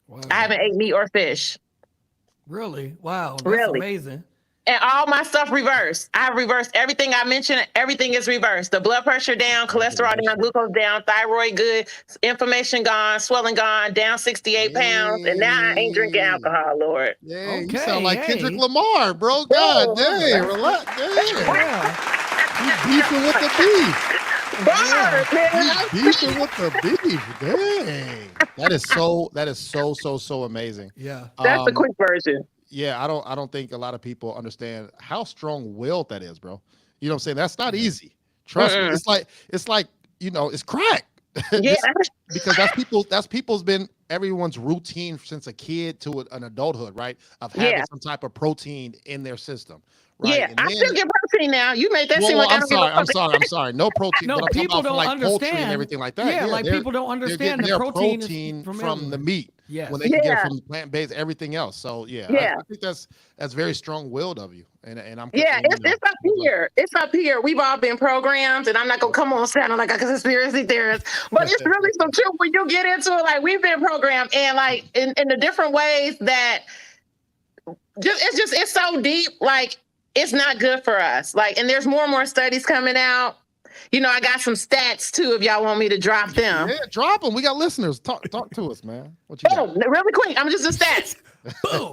[SPEAKER 3] Wow. I haven't ate meat or fish.
[SPEAKER 1] Really? Wow. That's
[SPEAKER 3] really
[SPEAKER 1] amazing.
[SPEAKER 3] And all my stuff reversed. I reversed everything I mentioned. Everything is reversed. The blood pressure down, cholesterol down, glucose down, thyroid good, inflammation gone, swelling gone, down 68 pounds. And now I ain't drinking alcohol, Lord.
[SPEAKER 2] Yeah, okay, you sound like Kendrick Lamar, bro. God dang, relax. You beefing with the beef.
[SPEAKER 3] Bars, man.
[SPEAKER 2] Beefing with the beef. Dang. That is so amazing.
[SPEAKER 1] Yeah.
[SPEAKER 3] That's the quick version.
[SPEAKER 2] Yeah, I don't think a lot of people understand how strong-willed that is, bro. You know what I'm saying? That's not easy. Trust me. It's like, it's crack.
[SPEAKER 3] Yeah.
[SPEAKER 2] Because that's people's been everyone's routine since a kid to an adulthood, right? Of having some type of protein in their system. Right?
[SPEAKER 3] Yeah, I still get protein now. You made that seem like
[SPEAKER 2] I'm sorry. No protein.
[SPEAKER 1] No,
[SPEAKER 2] but I'm
[SPEAKER 1] people
[SPEAKER 2] talking about
[SPEAKER 1] don't understand
[SPEAKER 2] poultry and everything like that.
[SPEAKER 1] Yeah, like people don't understand the
[SPEAKER 2] protein from the meat.
[SPEAKER 1] Yes.
[SPEAKER 2] When they can get it from the plant-based, everything else. So I think that's very strong-willed of you. And I'm
[SPEAKER 3] it's up here. It's up here. We've all been programmed, and I'm not gonna come on sounding like a conspiracy theorist, but it's really some truth when you get into it. Like we've been programmed, and like in the different ways that it's so deep. Like it's not good for us. Like, and there's more and more studies coming out. I got some stats too. If y'all want me to drop them,
[SPEAKER 2] yeah, drop them. We got listeners. Talk to us, man. What you got?
[SPEAKER 3] Really quick. I'm just the stats. Boom.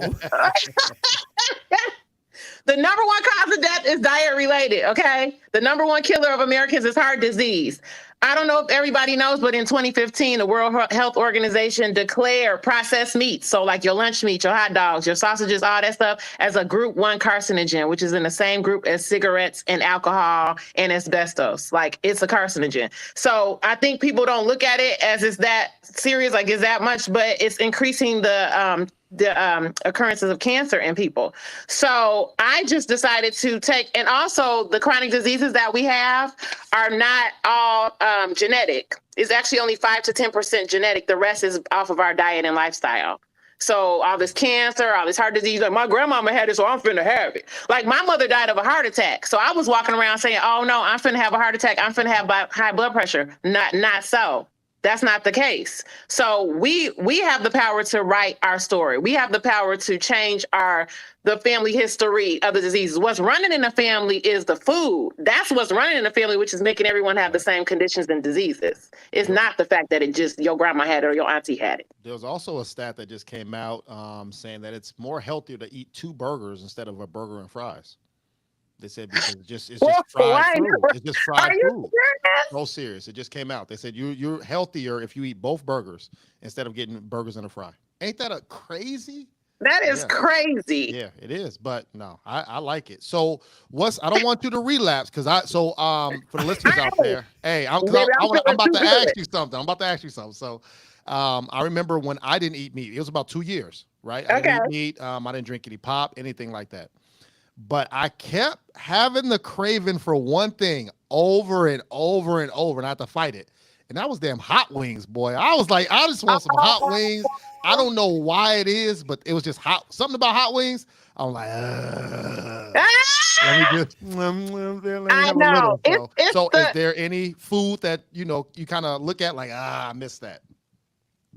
[SPEAKER 3] The number one cause of death is diet related. Okay. The number one killer of Americans is heart disease. I don't know if everybody knows, but in 2015, the World Health Organization declared processed meats, so like your lunch meat, your hot dogs, your sausages, all that stuff, as a group 1 carcinogen, which is in the same group as cigarettes and alcohol and asbestos. Like, it's a carcinogen. So I think people don't look at it as it's that serious, like it's that much, but it's increasing the occurrences of cancer in people. So I just decided to take, and also the chronic diseases that we have are not all genetic. It's actually only 5 to 10% genetic. The rest is off of our diet and lifestyle. So all this cancer, all this heart disease, like my grandmama had it, so I'm finna have it. Like my mother died of a heart attack. So I was walking around saying, oh no, I'm finna have a heart attack. I'm finna have high blood pressure. Not so. That's not the case. So we have the power to write our story. We have the power to change the family history of the diseases. What's running in the family is the food. That's what's running in the family, which is making everyone have the same conditions and diseases. It's not the fact that it just your grandma had it or your auntie had it.
[SPEAKER 2] There's also a stat that just came out saying that it's more healthier to eat 2 burgers instead of a burger and fries. They said because it's just fried food. It's just fried food. So serious. It just came out. They said you're healthier if you eat both burgers instead of getting burgers and a fry. Ain't that a crazy?
[SPEAKER 3] That is crazy.
[SPEAKER 2] Yeah, it is. But no, I like it. So I don't want you to relapse because for the listeners out there, hey, I'm about to ask you something. So I remember when I didn't eat meat. It was about 2 years, right? I didn't eat meat. I didn't drink any pop, anything like that. But I kept having the craving for one thing over and over and over, and I had to fight it. And that was damn hot wings, boy. I was like, I just want some hot wings. I don't know why it is, but it was just hot. Something about hot wings. I'm like, let me just. I know. So is there any food that you kind of look at like, I missed that?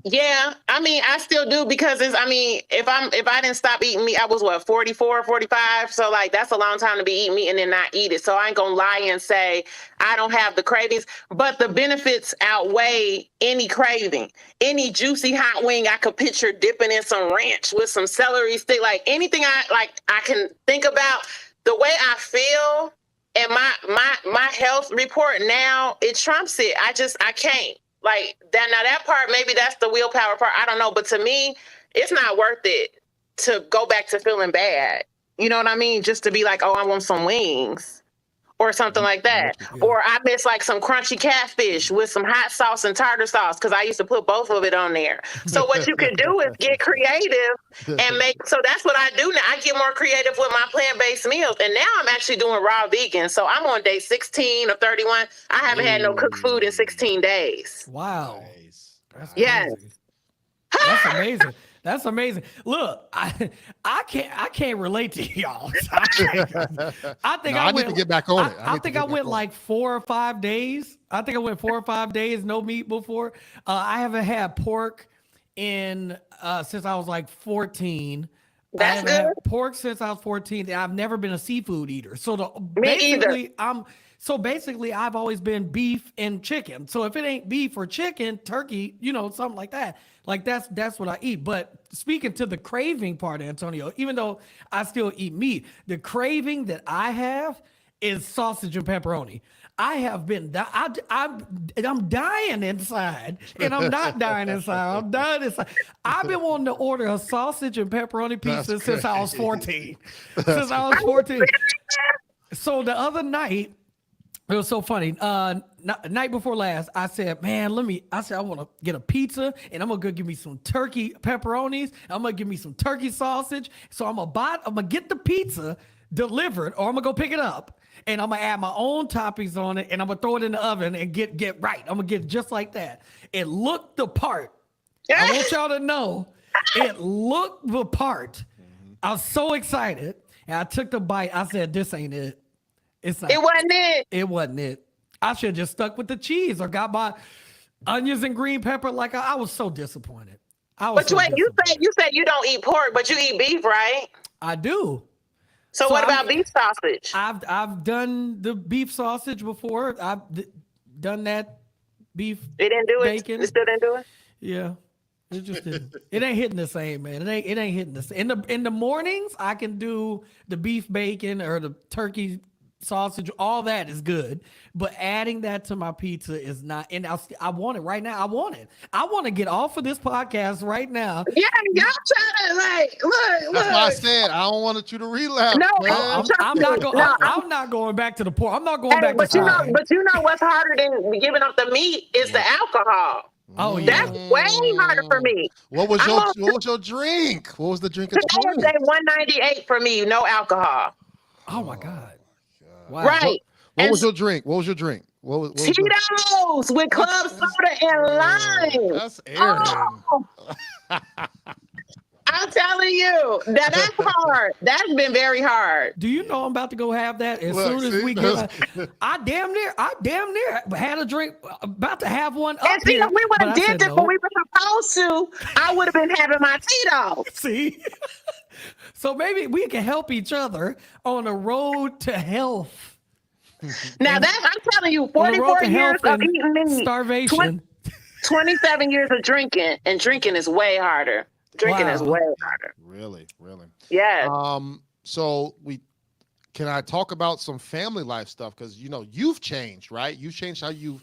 [SPEAKER 3] Yeah, I mean, I still do because if I didn't stop eating meat, I was 44, 45. So like, that's a long time to be eating meat and then not eat it. So I ain't gonna lie and say I don't have the cravings, but the benefits outweigh any craving. Any juicy hot wing, I could picture dipping in some ranch with some celery stick, like anything I can think about. The way I feel and my health report now, it trumps it. I can't. Like that. Now that part, maybe that's the willpower part. I don't know. But to me, it's not worth it to go back to feeling bad. You know what I mean? Just to be like, oh, I want some wings or something like that. Yeah. Or I miss like some crunchy catfish with some hot sauce and tartar sauce because I used to put both of it on there. So what you can do is get creative and so that's what I do now. I get more creative with my plant-based meals. And now I'm actually doing raw vegan. So I'm on day 16 or 31. I haven't had no cooked food in 16 days.
[SPEAKER 1] Wow.
[SPEAKER 2] Nice.
[SPEAKER 1] That's crazy. That's amazing. That's amazing. Look, I can't relate to y'all. I think I
[SPEAKER 2] need to get back on it.
[SPEAKER 1] I think I went like 4 or 5 days. I think I went 4 or 5 days no meat before. I haven't had pork in since I was like 14.
[SPEAKER 3] That's
[SPEAKER 1] I haven't
[SPEAKER 3] good.
[SPEAKER 1] had pork since I was 14. I've never been a seafood eater. So basically I've always been beef and chicken. So if it ain't beef or chicken, turkey, something like that. Like that's what I eat. But speaking to the craving part, Antonio, even though I still eat meat, the craving that I have is sausage and pepperoni. I have been, I'm dying inside, and I'm not dying inside. I'm dying inside. I've been wanting to order a sausage and pepperoni pizza since I was 14. So the other night, it was so funny. Night before last, I said, man, I want to get a pizza and I'm going to go give me some turkey pepperonis. I'm going to give me some turkey sausage. So I'm going to get the pizza delivered or I'm going to go pick it up and I'm going to add my own toppings on it and I'm going to throw it in the oven and get right. I'm going to get it just like that. It looked the part. I want y'all to know it looked the part. I was so excited and I took the bite. I said, this ain't it. It
[SPEAKER 3] wasn't it.
[SPEAKER 1] It wasn't it. I should have just stuck with the cheese or got my onions and green pepper. Like I was so disappointed.
[SPEAKER 3] You said you don't eat pork, but you eat beef, right?
[SPEAKER 1] I do.
[SPEAKER 3] So what about beef sausage?
[SPEAKER 1] I've done the beef sausage before. I've done that beef.
[SPEAKER 3] It didn't do
[SPEAKER 1] bacon.
[SPEAKER 3] It still didn't do it.
[SPEAKER 1] Yeah. It just didn't. It ain't hitting the same, man. It ain't hitting the same. In the mornings, I can do the beef bacon or the turkey sausage, all that is good. But adding that to my pizza is not. And I want it right now. I want it. I want to get off of this podcast right now.
[SPEAKER 3] Yeah, y'all trying to like look.
[SPEAKER 2] That's why I said I don't want you to relapse.
[SPEAKER 3] No,
[SPEAKER 2] man.
[SPEAKER 1] I'm not going.
[SPEAKER 3] No,
[SPEAKER 1] I'm not going back to the pork. I'm not going
[SPEAKER 3] Hey,
[SPEAKER 1] back to
[SPEAKER 3] but you know,
[SPEAKER 1] swine.
[SPEAKER 3] what's harder than giving up the meat is the alcohol.
[SPEAKER 1] Oh yeah.
[SPEAKER 3] That's way harder for me.
[SPEAKER 2] What was
[SPEAKER 3] I'm
[SPEAKER 2] your
[SPEAKER 3] on-
[SPEAKER 2] What was your drink? What was the drink of
[SPEAKER 3] Today is
[SPEAKER 2] choice?
[SPEAKER 3] day 198 for me, no alcohol.
[SPEAKER 1] Oh my God. Wow.
[SPEAKER 3] Right.
[SPEAKER 2] What
[SPEAKER 3] And
[SPEAKER 2] was your drink? What was your drink? What was your-
[SPEAKER 3] Tito's with club soda and lime.
[SPEAKER 2] That's Aaron.
[SPEAKER 3] Oh, I'm telling you, that's hard. That's been very hard.
[SPEAKER 1] Do you know I'm about to go have that as
[SPEAKER 2] Look,
[SPEAKER 1] soon as
[SPEAKER 2] see,
[SPEAKER 1] we
[SPEAKER 2] that's-
[SPEAKER 1] get? I damn near had a drink, about to have one up
[SPEAKER 3] And see,
[SPEAKER 1] here.
[SPEAKER 3] if we would
[SPEAKER 1] but
[SPEAKER 3] have
[SPEAKER 1] I
[SPEAKER 3] did
[SPEAKER 1] said
[SPEAKER 3] this
[SPEAKER 1] no.
[SPEAKER 3] when we were supposed to, I would have been having my Tito's.
[SPEAKER 1] See, so maybe we can help each other on the road to health.
[SPEAKER 3] Now that I'm telling you,
[SPEAKER 1] On the road
[SPEAKER 3] 44
[SPEAKER 1] to
[SPEAKER 3] years
[SPEAKER 1] health
[SPEAKER 3] of
[SPEAKER 1] and
[SPEAKER 3] eating meat,
[SPEAKER 1] starvation.
[SPEAKER 3] 27 years of drinking, and drinking is way harder. Drinking is
[SPEAKER 1] Wow.
[SPEAKER 3] way harder.
[SPEAKER 2] Really, really.
[SPEAKER 3] Yes.
[SPEAKER 2] So can I talk about some family life stuff? Because you've changed, right? You've changed how you've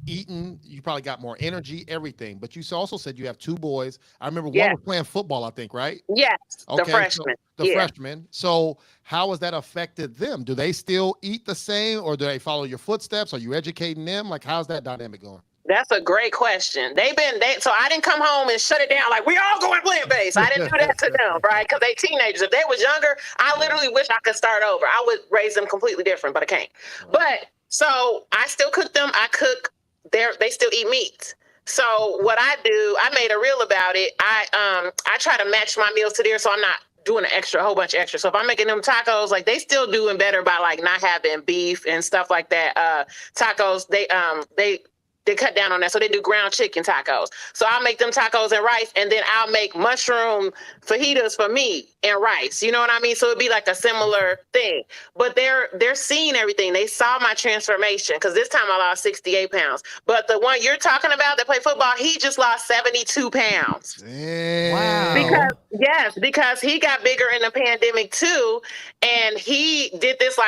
[SPEAKER 2] eaten. You probably got more energy, everything. But you also said you have two boys. I remember one was playing football, I think, right?
[SPEAKER 3] Yes.
[SPEAKER 2] Okay,
[SPEAKER 3] The freshman.
[SPEAKER 2] The freshmen. So how has that affected them? Do they still eat the same, or do they follow your footsteps? Are you educating them? Like, how's that dynamic going?
[SPEAKER 3] That's a great question. So I didn't come home and shut it down like we all going plant-based. I didn't do that to them, right? Because they teenagers. If they was younger, I literally wish I could start over. I would raise them completely different, but I can't. Right. But so I still cook them. I cook. They still eat meat. So what I do, I made a reel about it. I try to match my meals to theirs, so I'm not doing a whole bunch of extra. So if I'm making them tacos, like they still doing better by like not having beef and stuff like that. Tacos, they cut down on that. So they do ground chicken tacos. So I'll make them tacos and rice, and then I'll make mushroom fajitas for me and rice. You know what I mean? So it'd be like a similar thing. But they're seeing everything. They saw my transformation, because this time I lost 68 pounds. But the one you're talking about that played football, he just lost 72 pounds.
[SPEAKER 2] Damn.
[SPEAKER 1] Wow.
[SPEAKER 3] Because he got bigger in the pandemic too. And he did this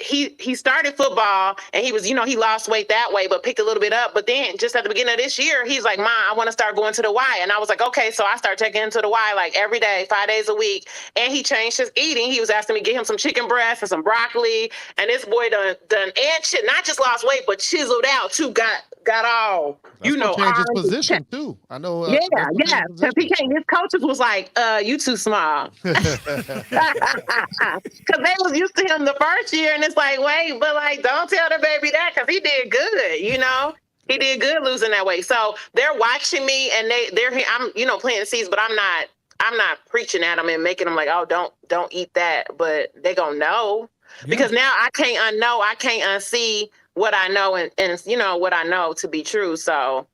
[SPEAKER 3] he started football, and he was, he lost weight that way, but picked a little bit up. But then just at the beginning of this year, he's like, Mom, I want to start going to the Y. And I was like, okay. So I started taking him to the Y like every day, 5 days a week. And he changed his eating. He was asking me to get him some chicken breast and some broccoli. And this boy done and shit, not just lost weight, but chiseled out too. Got all,
[SPEAKER 2] change his position too. I know.
[SPEAKER 3] Yeah. Because his coaches was like, you too small. Because they was used to him the first year, and it's like, wait, but like, don't tell the baby that, because he did good, he did good losing that weight. So they're watching me, and I'm, planting seeds, but I'm not preaching at them and making them like, oh, don't eat that, but they gonna know, because now I can't unknow, I can't unsee what I know, and what I know to be true. So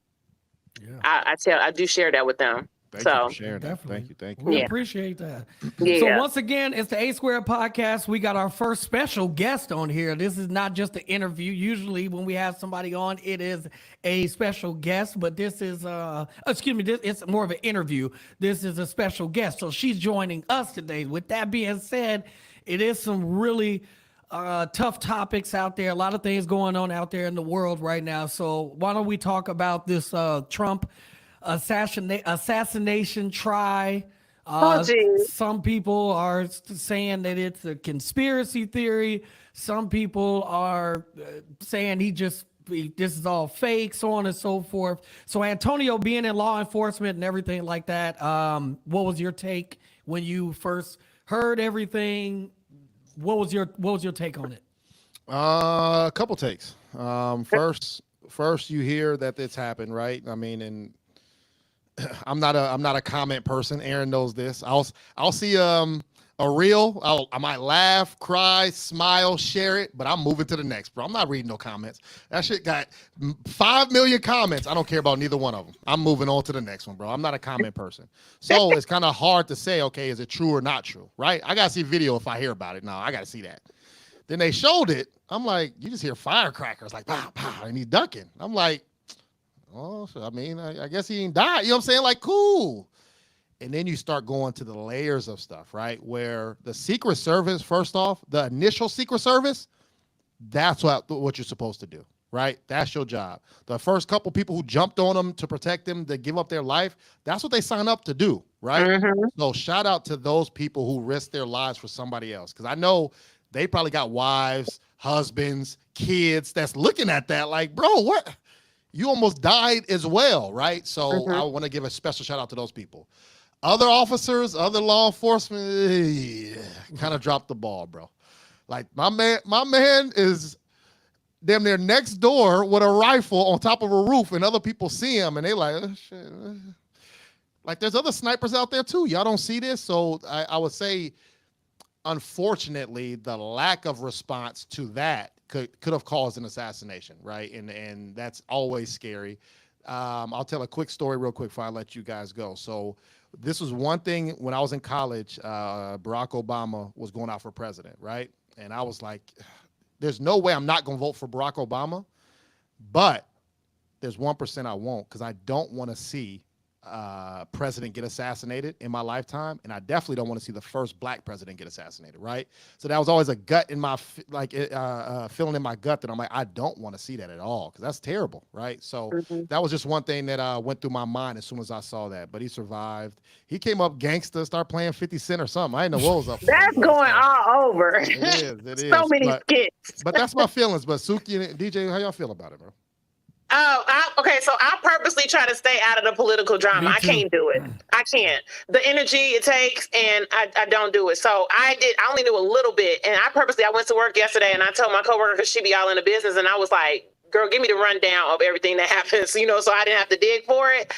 [SPEAKER 3] I do share that with them.
[SPEAKER 2] Thank you for sharing that.
[SPEAKER 1] Definitely.
[SPEAKER 2] Thank you.
[SPEAKER 1] We appreciate that.
[SPEAKER 3] Yeah.
[SPEAKER 1] So once again, it's the A Squared podcast. We got our first special guest on here. This is not just an interview. Usually when we have somebody on, it is a special guest, but this is it's more of an interview. This is a special guest. So she's joining us today. With that being said, it is some really tough topics out there. A lot of things going on out there in the world right now. So why don't we talk about this Trump assassination try? Some people are saying that it's a conspiracy theory. Some people are saying this is all fake, so on and so forth. So Antonio, being in law enforcement and everything like that, what was your take when you first heard everything? What was your take on it?
[SPEAKER 2] A couple takes. First you hear that it's happened, right? I mean, and I'm not a comment person. Aaron knows this. I'll see a reel. I might laugh, cry, smile, share it, but I'm moving to the next, bro. I'm not reading no comments. That shit got 5 million comments. I don't care about neither one of them. I'm moving on to the next one, bro. I'm not a comment person. So it's kind of hard to say, okay, is it true or not true, right? I got to see video if I hear about it. No, I got to see that. Then they showed it. I'm like, you just hear firecrackers like, pow, pow, and he's ducking. I'm like, oh, so, I mean, I guess he ain't died. You know what I'm saying? Like, cool. And then you start going to the layers of stuff, right? Where the Secret Service, first off, the initial Secret Service, That's what you're supposed to do, right? That's your job. The first couple people who jumped on them to protect them, to give up their life, that's what they sign up to do, right?
[SPEAKER 3] Mhm.
[SPEAKER 2] So shout out to those people who risk their lives for somebody else, because I know they probably got wives, husbands, kids that's looking at that like, bro, what? You almost died as well, right? So I want to give a special shout out to those people. Other officers, other law enforcement, kind of dropped the ball, bro. Like my man is damn near next door with a rifle on top of a roof, and other people see him and they like, oh, shit. Like there's other snipers out there too. Y'all don't see this. So I would say, unfortunately, the lack of response to that could have caused an assassination, right? And that's always scary. I'll tell a quick story real quick before I let you guys go. So this was one thing when I was in college, Barack Obama was going out for president, right? And I was like, there's no way I'm not going to vote for Barack Obama, but there's 1% I won't, because I don't want to see president get assassinated in my lifetime, and I definitely don't want to see the first black president get assassinated, right? So that was always a gut in my feeling in my gut that I'm like, I don't want to see that at all, because that's terrible, right? So that was just one thing that went through my mind as soon as I saw that. But he survived. He came up gangster, started playing 50 Cent or something. I didn't know what was up.
[SPEAKER 3] That's going all over.
[SPEAKER 2] It is.
[SPEAKER 3] So many skits.
[SPEAKER 2] But that's my feelings. But Suki and DJ, how y'all feel about it, bro?
[SPEAKER 3] Okay, so I purposely try to stay out of the political drama. I can't do it. I can't. The energy it takes, and I don't do it. So I only do a little bit, and I went to work yesterday, and I told my coworker, because she be all in the business, and I was like, girl, give me the rundown of everything that happens, so I didn't have to dig for it.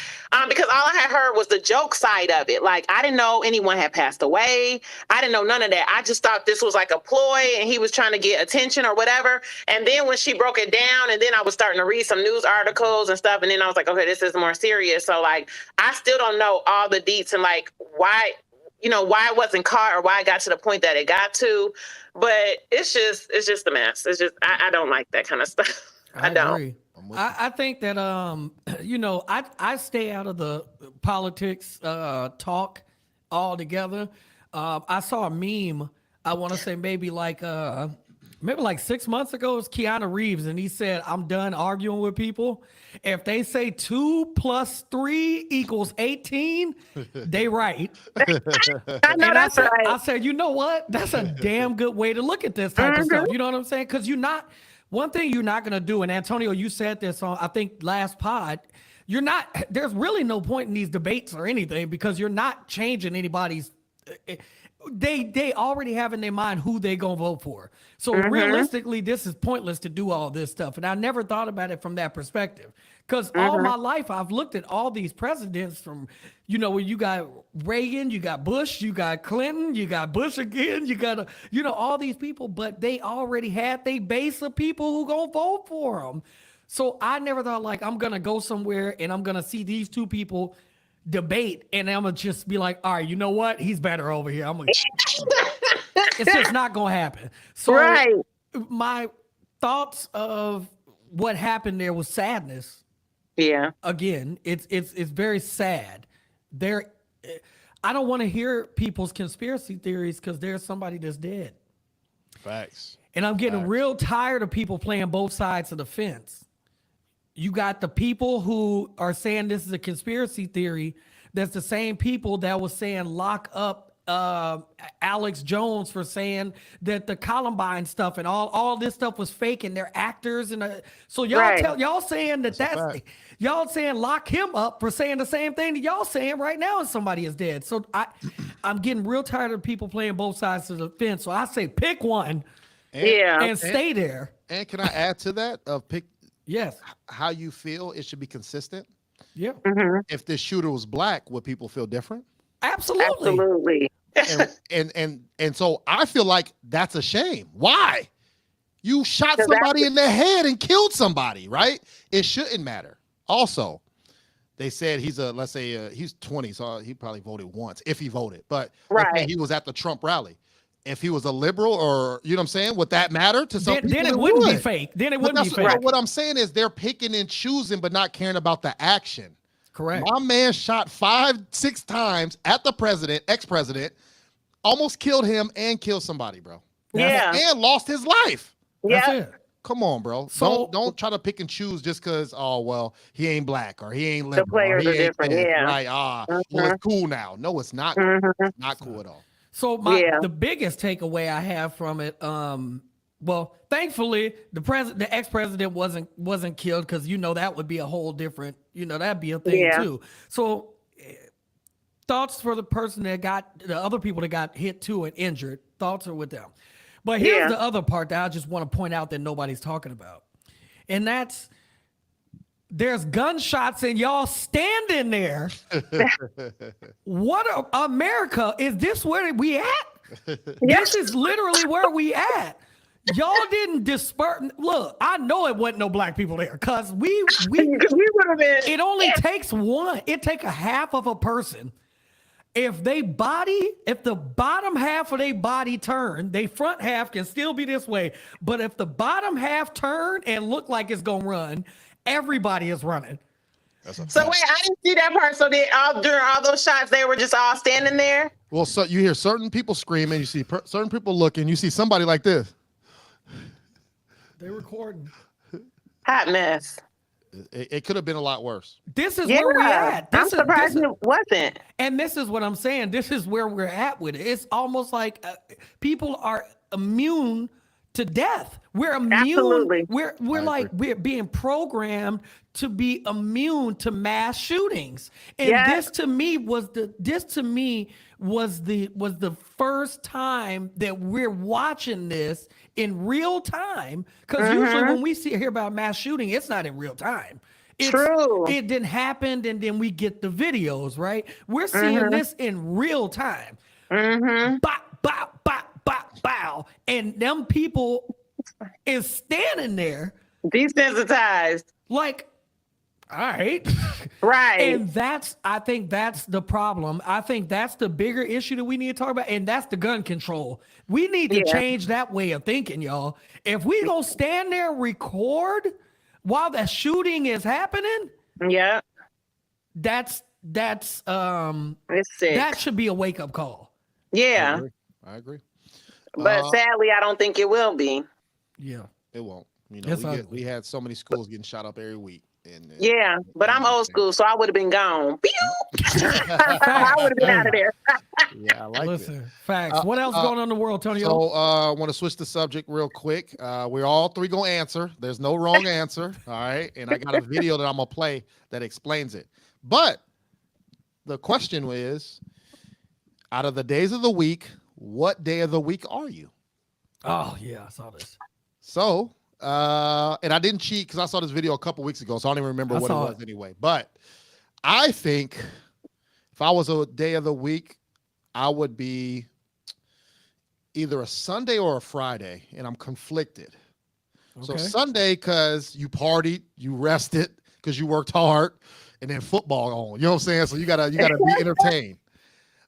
[SPEAKER 3] Because all I had heard was the joke side of it. Like, I didn't know anyone had passed away. I didn't know none of that. I just thought this was like a ploy and he was trying to get attention or whatever. And then when she broke it down, and then I was starting to read some news articles and stuff, and then I was like, okay, this is more serious. So like, I still don't know all the deets and like why it wasn't caught or why it got to the point that it got to. But it's just a mess. It's just, I don't like that kind of stuff. I don't.
[SPEAKER 1] Agree. I think that I stay out of the politics talk altogether. I saw a meme. I want to say maybe like 6 months ago. It was Keanu Reeves, and he said, "I'm done arguing with people. If they say 2 + 3 = 18, they right."
[SPEAKER 3] I know that's right.
[SPEAKER 1] I said, you know what? That's a damn good way to look at this type of stuff. You know what I'm saying? Because one thing you're not going to do, and Antonio, you said this on, I think, last pod, there's really no point in these debates or anything, because you're not changing anybody's, they already have in their mind who they going to vote for. So realistically, this is pointless to do all this stuff. And I never thought about it from that perspective, because all my life I've looked at all these presidents from, where you got Reagan, you got Bush, you got Clinton, you got Bush again, you got, all these people, but they already had their base of people who gonna vote for them. So I never thought like, I'm going to go somewhere and I'm going to see these two people debate, and I'm going to just be like, all right, you know what? He's better over here. It's just not going to happen. So my thoughts of what happened there was sadness.
[SPEAKER 3] Yeah.
[SPEAKER 1] Again, it's very sad. I don't want to hear people's conspiracy theories, because there's somebody that's dead.
[SPEAKER 2] Facts.
[SPEAKER 1] And I'm getting real tired of people playing both sides of the fence. You got the people who are saying this is a conspiracy theory. That's the same people that was saying lock up Alex Jones for saying that the Columbine stuff and all this stuff was fake, and they're actors. And so y'all saying that's y'all saying lock him up for saying the same thing that y'all saying right now, and somebody is dead. So I'm getting real tired of people playing both sides of the fence. So I say pick one, and stay there.
[SPEAKER 2] And can I add to that?
[SPEAKER 1] Yes.
[SPEAKER 2] How you feel, it should be consistent.
[SPEAKER 1] Yeah.
[SPEAKER 3] Mm-hmm.
[SPEAKER 2] If this shooter was black, would people feel different?
[SPEAKER 1] Absolutely.
[SPEAKER 2] And so I feel like that's a shame. Why? You shot somebody in the head and killed somebody, right? It shouldn't matter. Also, they said he's he's 20, so he probably voted once if he voted. But he was at the Trump rally. If he was a liberal, or you know what I'm saying, would that matter to some people?
[SPEAKER 1] Then it wouldn't be fake. Then it wouldn't be fake.
[SPEAKER 2] What I'm saying is they're picking and choosing, but not caring about the action.
[SPEAKER 1] Correct.
[SPEAKER 2] My man shot 5-6 times at the ex-president, almost killed him and killed somebody, bro.
[SPEAKER 3] Yeah.
[SPEAKER 2] And lost his life.
[SPEAKER 1] That's
[SPEAKER 3] Yep.
[SPEAKER 1] it.
[SPEAKER 2] Come on, bro.
[SPEAKER 1] So
[SPEAKER 2] Don't try to pick and choose just because, oh well, he ain't black or he ain't
[SPEAKER 3] The
[SPEAKER 2] liberal or
[SPEAKER 3] players
[SPEAKER 2] he
[SPEAKER 3] are
[SPEAKER 2] ain't
[SPEAKER 3] different.
[SPEAKER 2] this,
[SPEAKER 3] Yeah.
[SPEAKER 2] right? Well, it's cool now. No, it's not cool.
[SPEAKER 3] Mm-hmm.
[SPEAKER 2] It's not cool at all.
[SPEAKER 1] So
[SPEAKER 3] Yeah.
[SPEAKER 1] the biggest takeaway I have from it, well, thankfully the ex-president wasn't killed, because that would be a whole different, that'd be a thing
[SPEAKER 3] Yeah.
[SPEAKER 1] too. So thoughts for the other people that got hit too and injured. Thoughts are with them. But here's
[SPEAKER 3] Yeah.
[SPEAKER 1] the other part that I just want to point out that nobody's talking about, and that's there's gunshots and y'all standing there. America, is this where we at?
[SPEAKER 3] Yes.
[SPEAKER 1] This is literally where we at. Y'all didn't disperse. Look, I know it wasn't no black people there, because we
[SPEAKER 3] We would have been.
[SPEAKER 1] it only takes one. It take a half of a person. If the bottom half of their body turn, they front half can still be this way. But if the bottom half turn and look like it's gonna run, everybody is running.
[SPEAKER 2] That's a
[SPEAKER 3] So
[SPEAKER 2] fact.
[SPEAKER 3] wait, I didn't see that part. So during all those shots, they were just all standing there.
[SPEAKER 2] Well, so you hear certain people screaming, you see certain people looking, you see somebody like this.
[SPEAKER 1] They recording.
[SPEAKER 3] Hot mess.
[SPEAKER 2] It could have been a lot worse.
[SPEAKER 1] This is
[SPEAKER 3] Yeah.
[SPEAKER 1] where we at.
[SPEAKER 3] I'm surprised it wasn't.
[SPEAKER 1] And this is what I'm saying. This is where we're at with it. It's almost like people are immune to death. We're immune.
[SPEAKER 3] Absolutely.
[SPEAKER 1] We're like we're being programmed to be immune to mass shootings. And
[SPEAKER 3] Yes.
[SPEAKER 1] this to me was the first time that we're watching this in real time. Because usually when we hear about mass shooting, it's not in real time.
[SPEAKER 3] True.
[SPEAKER 1] It didn't happen, and then we get the videos, right? We're seeing this in real time.
[SPEAKER 3] Mm-hmm.
[SPEAKER 1] Bow, bow, bow, bow, bow. And them people is standing there
[SPEAKER 3] Desensitized.
[SPEAKER 1] like, all right.
[SPEAKER 3] Right.
[SPEAKER 1] And I think that's the problem. I think that's the bigger issue that we need to talk about, and that's the gun control. We need to change that way of thinking, y'all. If we gonna stand there and record while the shooting is happening,
[SPEAKER 3] Yeah.
[SPEAKER 1] that's
[SPEAKER 3] It's sick.
[SPEAKER 1] that should be a wake-up call.
[SPEAKER 3] Yeah.
[SPEAKER 2] I agree.
[SPEAKER 3] But sadly, I don't think it will be.
[SPEAKER 1] Yeah.
[SPEAKER 2] It won't.
[SPEAKER 1] It's ugly.
[SPEAKER 2] We had so many schools getting shot up every week. And
[SPEAKER 3] Yeah. But I'm old school, so I would have been gone. Pew! I would have been out of there.
[SPEAKER 2] Yeah, I like it.
[SPEAKER 1] Facts. What else going on in the world, Tony?
[SPEAKER 2] So I want to switch the subject real quick. We're all three gonna answer. There's no wrong answer. All right. And I got a video that I'm gonna play that explains it. But the question is, out of the days of the week, what day of the week are you?
[SPEAKER 1] Oh yeah, I saw this.
[SPEAKER 2] So and I didn't cheat because I saw this video a couple weeks ago, so I don't even remember what it was anyway. But I think if I was a day of the week, I would be either a Sunday or a Friday, and I'm conflicted. So
[SPEAKER 1] Okay.
[SPEAKER 2] Sunday because you partied, you rested because you worked hard, and then football on. You know what I'm saying? So you gotta be entertained.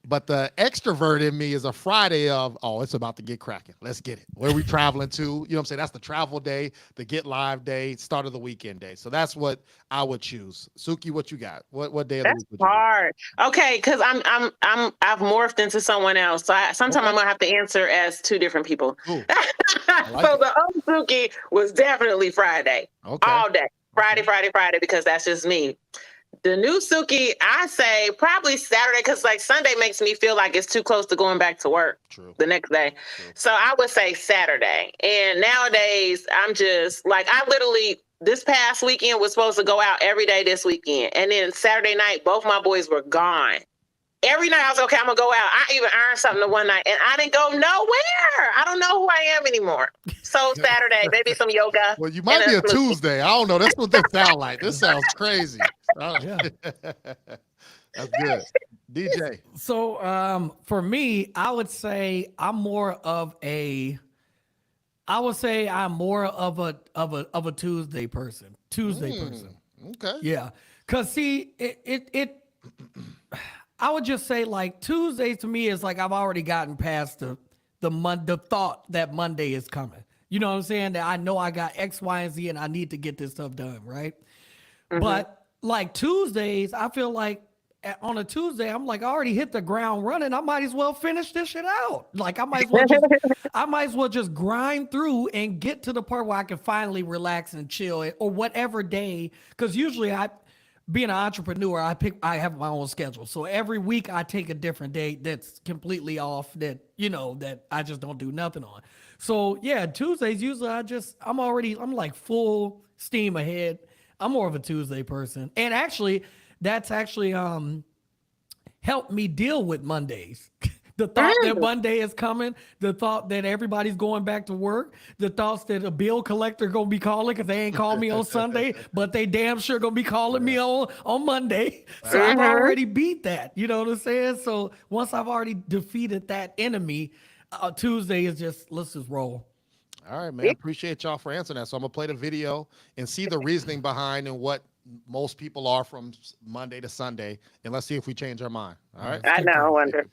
[SPEAKER 2] But the extrovert in me is a Friday of, oh, it's about to get cracking. Let's get it. Where are we traveling to? You know what I'm saying? That's the travel day, the get live day, start of the weekend day. So that's what I would choose. Suki, what you got? What day of the
[SPEAKER 3] That's
[SPEAKER 2] week would you
[SPEAKER 3] hard. Okay, because I've morphed into someone else. So sometimes I'm gonna have to answer as two different people.
[SPEAKER 2] Ooh,
[SPEAKER 3] So the old Suki was definitely Friday.
[SPEAKER 2] Okay.
[SPEAKER 3] All day. Friday, because that's just me. The new Suki, I say probably Saturday, because like Sunday makes me feel like it's too close to going back to work the next day.
[SPEAKER 2] True.
[SPEAKER 3] So I would say Saturday. And nowadays, I'm just like, I literally, this past weekend was supposed to go out every day this weekend. And then Saturday night, both my boys were gone. Every night I was okay, I'm gonna go out. I even earned something the one night and I didn't go nowhere. I don't know who I am anymore. So Saturday, maybe some yoga.
[SPEAKER 2] Well, you might be a Tuesday. I don't know. That's what this sound like. This sounds crazy.
[SPEAKER 1] Yeah.
[SPEAKER 2] That's good. DJ.
[SPEAKER 1] So for me, I would say I'm more of a Tuesday person.
[SPEAKER 2] Okay.
[SPEAKER 1] Yeah. Cause see, it I would just say like Tuesday to me is like I've already gotten past the thought that Monday is coming. You know what I'm saying? That I know I got X, Y, and Z and I need to get this stuff done, right?
[SPEAKER 3] Mm-hmm.
[SPEAKER 1] But like Tuesdays, I feel like on a Tuesday, I'm like, I already hit the ground running. I might as well finish this shit out. Like I might as well just grind through and get to the part where I can finally relax and chill or whatever day. Because usually being an entrepreneur, I have my own schedule. So every week I take a different day that's completely off that I just don't do nothing on. So yeah, Tuesdays usually I'm like full steam ahead. I'm more of a Tuesday person. And actually that's actually helped me deal with Mondays. The thought that Monday is coming, the thought that everybody's going back to work, the thoughts that a bill collector gonna be calling because they ain't called me on Sunday, but they damn sure gonna be calling me on Monday. So I've already beat that. You know what I'm saying? So once I've already defeated that enemy, Tuesday is let's just roll.
[SPEAKER 2] All right, man. Appreciate y'all for answering that. So I'm gonna play the video and see the reasoning behind and what most people are from Monday to Sunday, and let's see if we change our mind. All right.
[SPEAKER 3] I know. I wonder.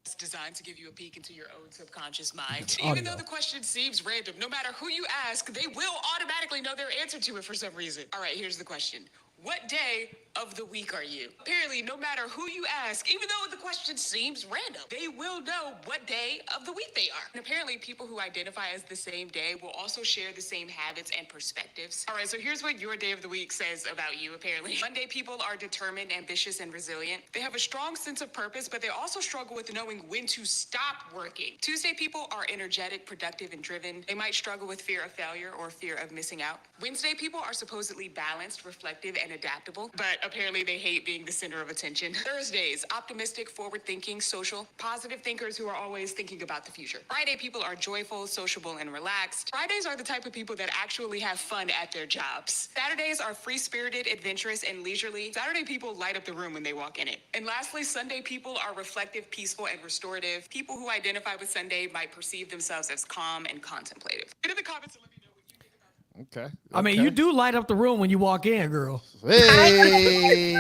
[SPEAKER 4] It's designed to give you a peek into your own subconscious mind. Even though the question seems random, no matter who you ask, they will automatically know their answer to it for some reason. All right, here's the question. What day of the week are you? Apparently, no matter who you ask, even though the question seems random, they will know what day of the week they are. And apparently, people who identify as the same day will also share the same habits and perspectives. All right, so here's what your day of the week says about you, apparently. Monday people are determined, ambitious, and resilient. They have a strong sense of purpose, but they also struggle with knowing when to stop working. Tuesday people are energetic, productive, and driven. They might struggle with fear of failure or fear of missing out. Wednesday people are supposedly balanced, reflective, and adaptable, but apparently they hate being the center of attention. Thursdays, optimistic, forward-thinking, social, positive thinkers who are always thinking about the future. Friday people are joyful, sociable, and relaxed. Fridays are the type of people that actually have fun at their jobs. Saturdays are free-spirited, adventurous, and leisurely. Saturday people light up the room when they walk in it. And lastly, Sunday people are reflective, peaceful, and restorative. People who identify with Sunday might perceive themselves as calm and contemplative. Get in the comments and let me know what you think about
[SPEAKER 2] Okay.
[SPEAKER 1] I mean, you do light up the room when you walk in, girl.
[SPEAKER 2] Hey.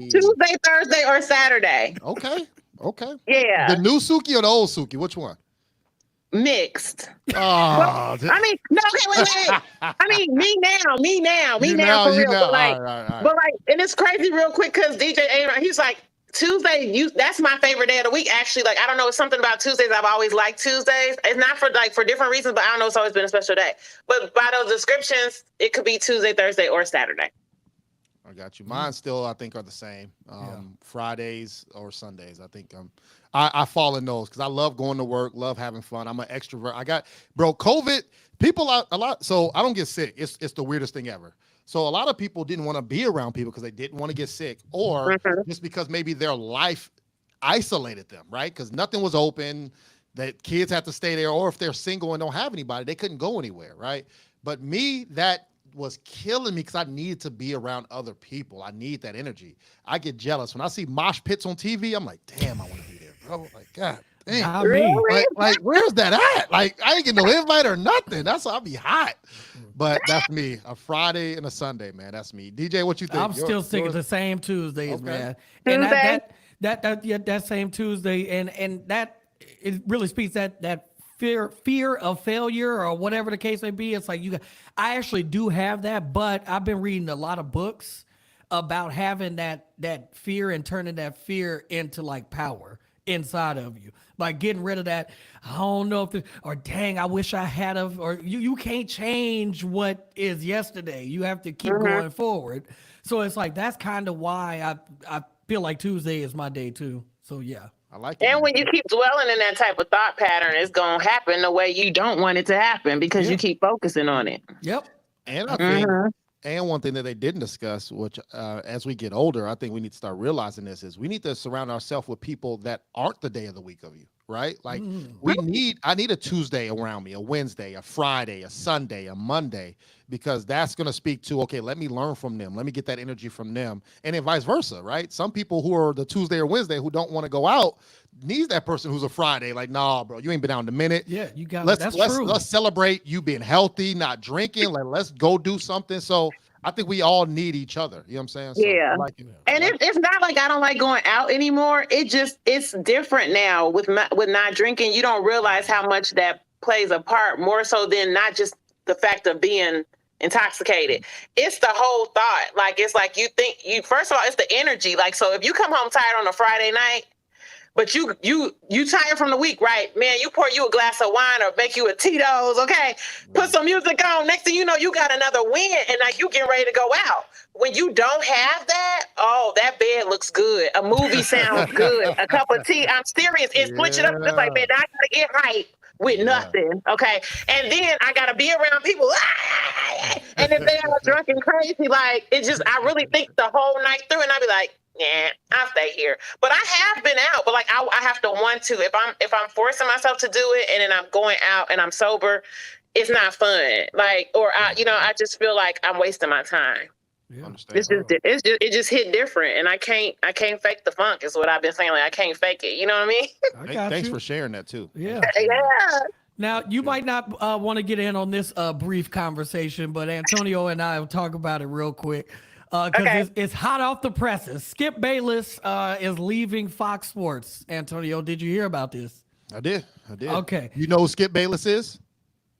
[SPEAKER 3] Tuesday, Thursday, or Saturday.
[SPEAKER 2] Okay.
[SPEAKER 3] Yeah.
[SPEAKER 2] The new Suki or the old Suki? Which one?
[SPEAKER 3] Mixed.
[SPEAKER 2] Oh,
[SPEAKER 3] I mean, no, okay, wait. I mean, me now, for real. But like,
[SPEAKER 2] All right.
[SPEAKER 3] but like, and it's crazy real quick because DJ Aaron, he's like, Tuesday, that's my favorite day of the week. Actually, like, I don't know, it's something about Tuesdays. I've always liked Tuesdays. It's not for different reasons, but I don't know, it's always been a special day. But by those descriptions, it could be Tuesday, Thursday, or Saturday.
[SPEAKER 2] I got you. Mine still, I think, are the same. Fridays or Sundays. I think I fall in those because I love going to work, love having fun. I'm an extrovert. COVID, people are a lot. So I don't get sick. It's the weirdest thing ever. So a lot of people didn't want to be around people because they didn't want to get sick, or just because maybe their life isolated them, right? Because nothing was open, that kids had to stay there, or if they're single and don't have anybody, they couldn't go anywhere, right? But me, that was killing me because I needed to be around other people. I need that energy. I get jealous when I see mosh pits on TV. I'm like, damn, I want to be there, bro. Like, God damn.
[SPEAKER 1] Not me.
[SPEAKER 2] Like, where's that at? Like, I ain't getting no invite or nothing. That's why I'll be hot. But that's me. A Friday and a Sunday, man. That's me. DJ, what you think?
[SPEAKER 1] I'm still sticking to the same Tuesdays, man.
[SPEAKER 3] Tuesday?
[SPEAKER 1] And that same Tuesday, and that it really speaks that fear of failure or whatever the case may be. It's like I actually do have that, but I've been reading a lot of books about having that fear and turning that fear into like power inside of you, like getting rid of that. I don't know or dang, I wish I had or you can't change what is yesterday. You have to keep going forward. So it's like that's kind of why I feel like Tuesday is my day too. So yeah.
[SPEAKER 2] I like it.
[SPEAKER 3] And when you keep dwelling in that type of thought pattern, it's going to happen the way you don't want it to happen because you keep focusing on it.
[SPEAKER 1] Yep.
[SPEAKER 2] And I think, and one thing that they didn't discuss, which as we get older, I think we need to start realizing this, is we need to surround ourselves with people that aren't the day of the week of you, right? Like I need a Tuesday around me, a Wednesday, a Friday, a Sunday, a Monday, because that's going to speak to, okay, let me learn from them. Let me get that energy from them. And then vice versa, right? Some people who are the Tuesday or Wednesday who don't want to go out needs that person who's a Friday. Like, nah, bro, you ain't been out in a minute.
[SPEAKER 1] Yeah, you got
[SPEAKER 2] that's true. Let's celebrate you being healthy, not drinking. Like, let's go do something. So I think we all need each other. You know what I'm saying? So,
[SPEAKER 3] Yeah. And it's not like I don't like going out anymore. It's different now with not drinking. You don't realize how much that plays a part, more so than not just the fact of being intoxicated. It's the whole thought. Like, it's like you think you, first of all, it's the energy. Like, so if you come home tired on a Friday night, but you tired from the week, right? Man, you pour you a glass of wine or make you a Tito's, okay? Put some music on. Next thing you know, you got another win, and now you getting ready to go out. When you don't have that, oh, that bed looks good. A movie sounds good. A cup of tea. I'm serious. It's switching up. It's like, man, I gotta get hype with nothing, okay? And then I gotta be around people. And if they are drunk and crazy, like, it just, I really think the whole night through, and I'll be like, yeah, I'll stay here. But I have been out, but like I have to want to. If I'm forcing myself to do it, and then I'm going out and I'm sober, it's not fun. Like, or I just feel like I'm wasting my time.
[SPEAKER 1] Yeah.
[SPEAKER 3] It just hit different, and I can't fake the funk. Is what I've been saying. Like, I can't fake it. You know what I mean?
[SPEAKER 1] I got
[SPEAKER 2] Thanks
[SPEAKER 1] you.
[SPEAKER 2] for sharing that too.
[SPEAKER 1] Yeah.
[SPEAKER 3] Yeah.
[SPEAKER 1] Now, you might not want to get in on this brief conversation, but Antonio and I will talk about it real quick. Because it's hot off the presses. Skip Bayless is leaving Fox Sports. Antonio, did you hear about this?
[SPEAKER 2] I did.
[SPEAKER 1] Okay.
[SPEAKER 2] You know who Skip Bayless is?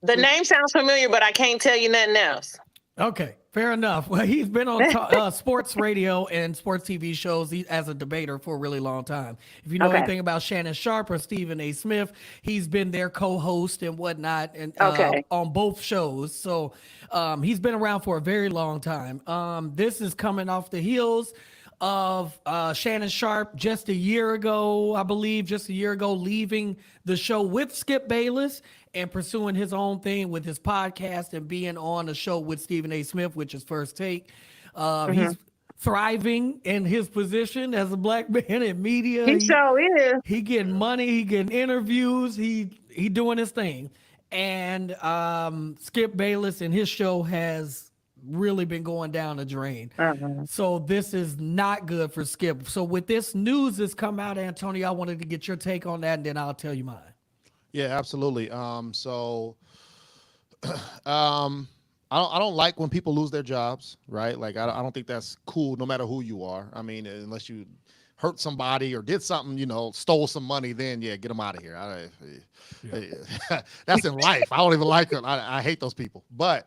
[SPEAKER 3] The name sounds familiar, but I can't tell you nothing else.
[SPEAKER 1] Okay, fair enough. Well, he's been on sports radio and sports TV shows as a debater for a really long time. If you know anything about Shannon Sharp or Stephen A. Smith, he's been their co-host and whatnot, and on both shows. So he's been around for a very long time. This is coming off the heels of Shannon Sharp just a year ago, leaving the show with Skip Bayless and pursuing his own thing with his podcast and being on a show with Stephen A. Smith, which is First Take. He's thriving in his position as a black man in media.
[SPEAKER 3] He sure is.
[SPEAKER 1] He getting money. He getting interviews. He doing his thing. And Skip Bayless and his show has really been going down the drain. So this is not good for Skip. So with this news that's come out, Antonio, I wanted to get your take on that, and then I'll tell you mine.
[SPEAKER 2] Yeah, absolutely. So I don't like when people lose their jobs, right? Like I don't think that's cool, no matter who you are. I mean, unless you hurt somebody or did something, stole some money, then get them out of here. That's in life. I don't even like them. I hate those people. But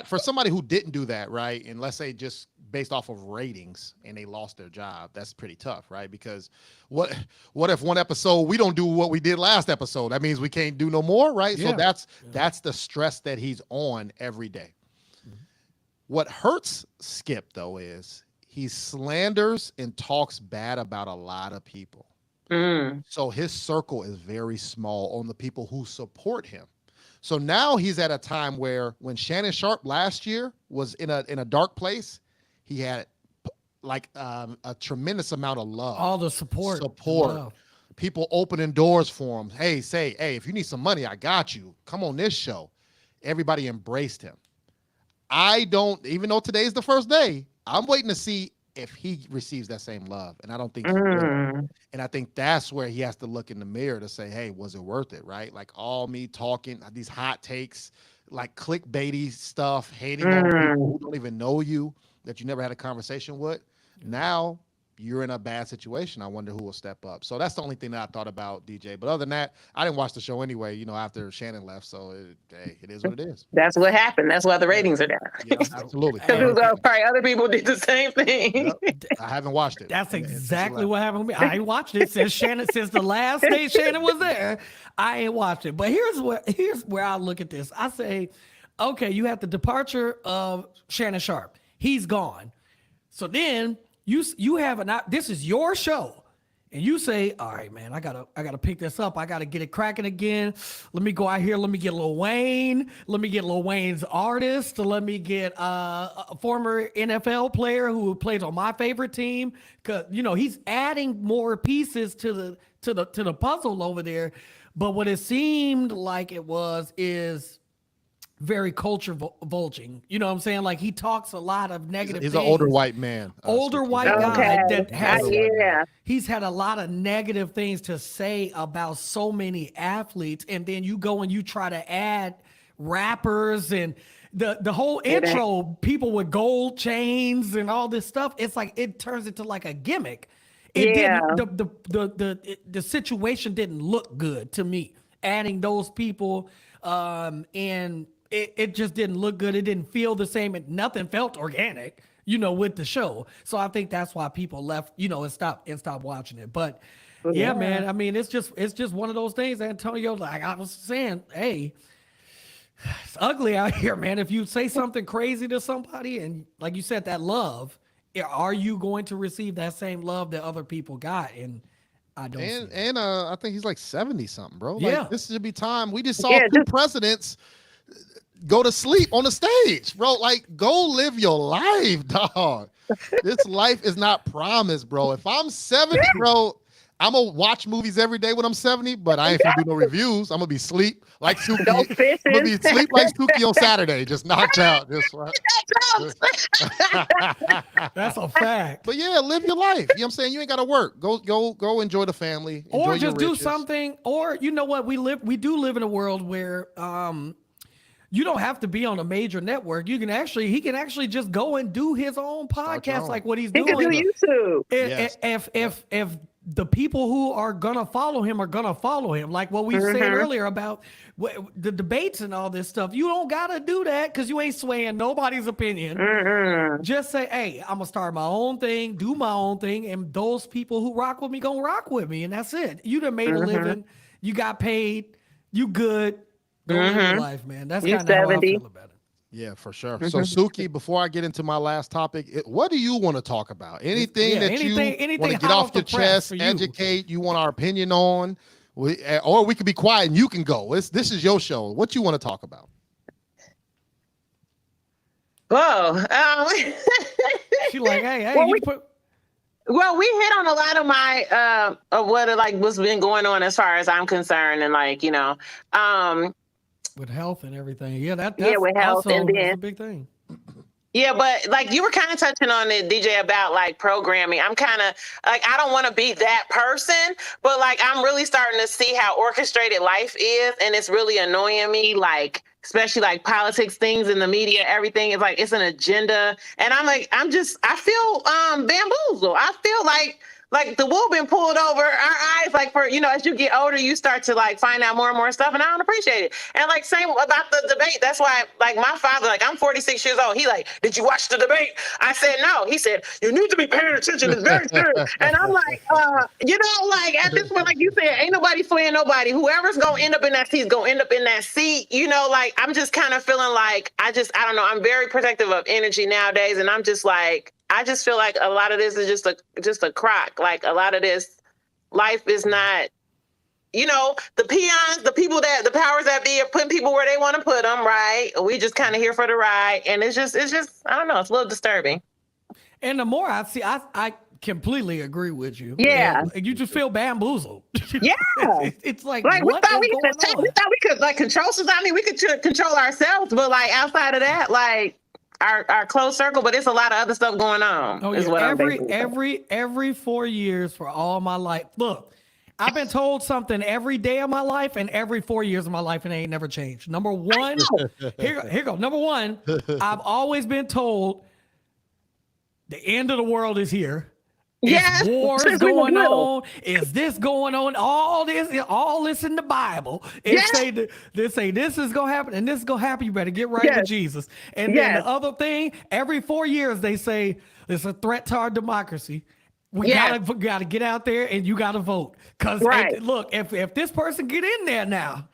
[SPEAKER 2] for somebody who didn't do that, right? And let's say just based off of ratings and they lost their job, that's pretty tough, right? Because what if one episode we don't do what we did last episode? That means we can't do no more, right?
[SPEAKER 1] Yeah.
[SPEAKER 2] So that's the stress that he's on every day. What hurts Skip though is he slanders and talks bad about a lot of people. So his circle is very small on the people who support him. So now he's at a time where when Shannon Sharp last year was in a dark place, he had like a tremendous amount of love.
[SPEAKER 1] All the support.
[SPEAKER 2] Love. People opening doors for him. Hey, if you need some money, I got you. Come on this show. Everybody embraced him. I don't, even though today's the first day, I'm waiting to see if he receives that same love. And I don't think he will. And I think that's where he has to look in the mirror to say, hey, was it worth it, right? Like all me talking, these hot takes, like clickbaity stuff, hating on people who don't even know you, that you never had a conversation with. Now you're in a bad situation. I wonder who will step up. So that's the only thing that I thought about, DJ. But other than that, I didn't watch the show anyway, after Shannon left. So it is what it is.
[SPEAKER 3] That's what happened. That's why the ratings are down.
[SPEAKER 2] Yeah, absolutely.
[SPEAKER 3] Because probably other people did the same thing.
[SPEAKER 2] Yep. I haven't watched it.
[SPEAKER 1] That's exactly what happened with me. I ain't watched it since the last day Shannon was there. I ain't watched it. But here's where I look at this. I say, okay, you have the departure of Shannon Sharp. He's gone. So then you have this is your show, and you say, all right, man, I gotta pick this up. I gotta get it cracking again. Let me go out here. Let me get Lil Wayne. Let me get Lil Wayne's artist. Let me get a former NFL player who plays on my favorite team. Cause he's adding more pieces to the puzzle over there. But what it seemed like it is very culture vulging. You know what I'm saying? Like he talks a lot of negative
[SPEAKER 2] He's
[SPEAKER 1] things.
[SPEAKER 2] an older white man.
[SPEAKER 1] Older white guy that has
[SPEAKER 3] Yeah.
[SPEAKER 1] He's had a lot of negative things to say about so many athletes, and then you go and you try to add rappers and the whole intro, people with gold chains and all this stuff. It's like it turns into like a gimmick. It didn't, the situation didn't look good to me. Adding those people and it just didn't look good. It didn't feel the same. Nothing felt organic, with the show. So I think that's why people left, and stopped watching it. But yeah, man, I mean, it's just one of those things, Antonio. Like I was saying, hey, it's ugly out here, man. If you say something crazy to somebody, and like you said, that love, are you going to receive that same love that other people got? And I don't.
[SPEAKER 2] And I think he's like 70 something, bro.
[SPEAKER 1] Yeah.
[SPEAKER 2] Like, this should be time. We just saw two presidents go to sleep on the stage, bro. Like, go live your life, dog. This life is not promised, bro. If I'm 70, bro, I'm gonna watch movies every day when I'm 70, but I ain't gonna do no reviews. I'm gonna be sleep like Suki. I'm gonna be sleep like Suki on Saturday, just knocked out. Just
[SPEAKER 1] That's a fact.
[SPEAKER 2] But yeah, live your life. You know what I'm saying? You ain't gotta work. Go enjoy the family. Enjoy
[SPEAKER 1] Or just
[SPEAKER 2] your
[SPEAKER 1] do
[SPEAKER 2] riches.
[SPEAKER 1] something. Or you know what? We do live in a world where you don't have to be on a major network. He can actually just go and do his own podcast, like what he's doing.
[SPEAKER 3] He can do YouTube.
[SPEAKER 1] If the people who are gonna follow him are gonna follow him, like what we said earlier about the debates and all this stuff, you don't gotta do that because you ain't swaying nobody's opinion. Just say, hey, I'm gonna start my own thing, do my own thing, and those people who rock with me gonna rock with me, and that's it. You done made a living, you got paid, you good. Go live your life, man. That's kind of how I feel about it.
[SPEAKER 2] Yeah, for sure. So Suki, before I get into my last topic, what do you want to talk about? Anything you want to get off your chest, educate, you want our opinion on, or we could be quiet and you can go. This is your show. What you want to talk about?
[SPEAKER 3] Whoa.
[SPEAKER 1] She like, hey,
[SPEAKER 3] Well, we hit on a lot of my of what's been going on as far as I'm concerned, and
[SPEAKER 1] with health and everything. Yeah, that's
[SPEAKER 3] with health,
[SPEAKER 1] also
[SPEAKER 3] and then
[SPEAKER 1] that's a big thing.
[SPEAKER 3] Yeah, but like you were kind of touching on it, DJ, about like programming. I'm kind of like, I don't want to be that person, but like I'm really starting to see how orchestrated life is, and it's really annoying me. Like, especially like politics, things in the media, everything is like it's an agenda, and I feel bamboozled. I feel like the wool been pulled over our eyes. Like as you get older, you start to like find out more and more stuff, and I don't appreciate it. And like same about the debate. That's why like my father, like I'm 46 years old. He like, did you watch the debate? I said no. He said you need to be paying attention. It's very serious. And I'm like, like at this point, like you said, ain't nobody swaying nobody. Whoever's gonna end up in that seat is gonna end up in that seat. Like I'm just kind of feeling like I don't know. I'm very protective of energy nowadays, and I'm just like. I just feel like a lot of this is just a crock. Like a lot of this life is not, the peons, the powers that be are putting people where they want to put them, right? We just kind of here for the ride. And it's just, I don't know, it's a little disturbing.
[SPEAKER 1] And the more I see, I completely agree with you.
[SPEAKER 3] Yeah.
[SPEAKER 1] You just feel bamboozled.
[SPEAKER 3] Yeah.
[SPEAKER 1] It's like
[SPEAKER 3] we thought we could like control society. We could control ourselves, but like outside of that, like, our close circle, but it's a lot of other stuff going on.
[SPEAKER 1] Oh, yeah. Every 4 years for all my life. Look, I've been told something every day of my life and every 4 years of my life, and it ain't never changed. Number one, here go. Number one, I've always been told the end of the world is here.
[SPEAKER 3] Yes,
[SPEAKER 1] wars going on. Is this going on? All this in the Bible. They say this is gonna happen and this is gonna happen. You better get right with Jesus. And then the other thing, every 4 years they say it's a threat to our democracy. We gotta get out there and you gotta vote. Cause look, if this person get in there now.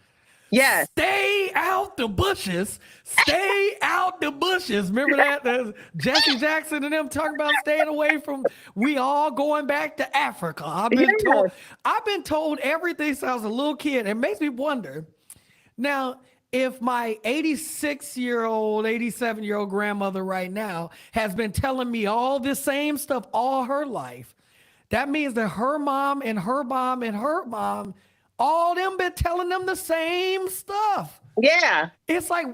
[SPEAKER 3] Yes.
[SPEAKER 1] Stay out the bushes. Stay out the bushes. Remember that? Jesse Jackson and them talking about staying away from. We all going back to Africa. I've been told everything since I was a little kid. It makes me wonder. Now, if my 86-year-old, 87-year-old grandmother right now has been telling me all this same stuff all her life, that means that her mom and her mom and her mom. All them been telling them the same stuff.
[SPEAKER 3] Yeah.
[SPEAKER 1] It's like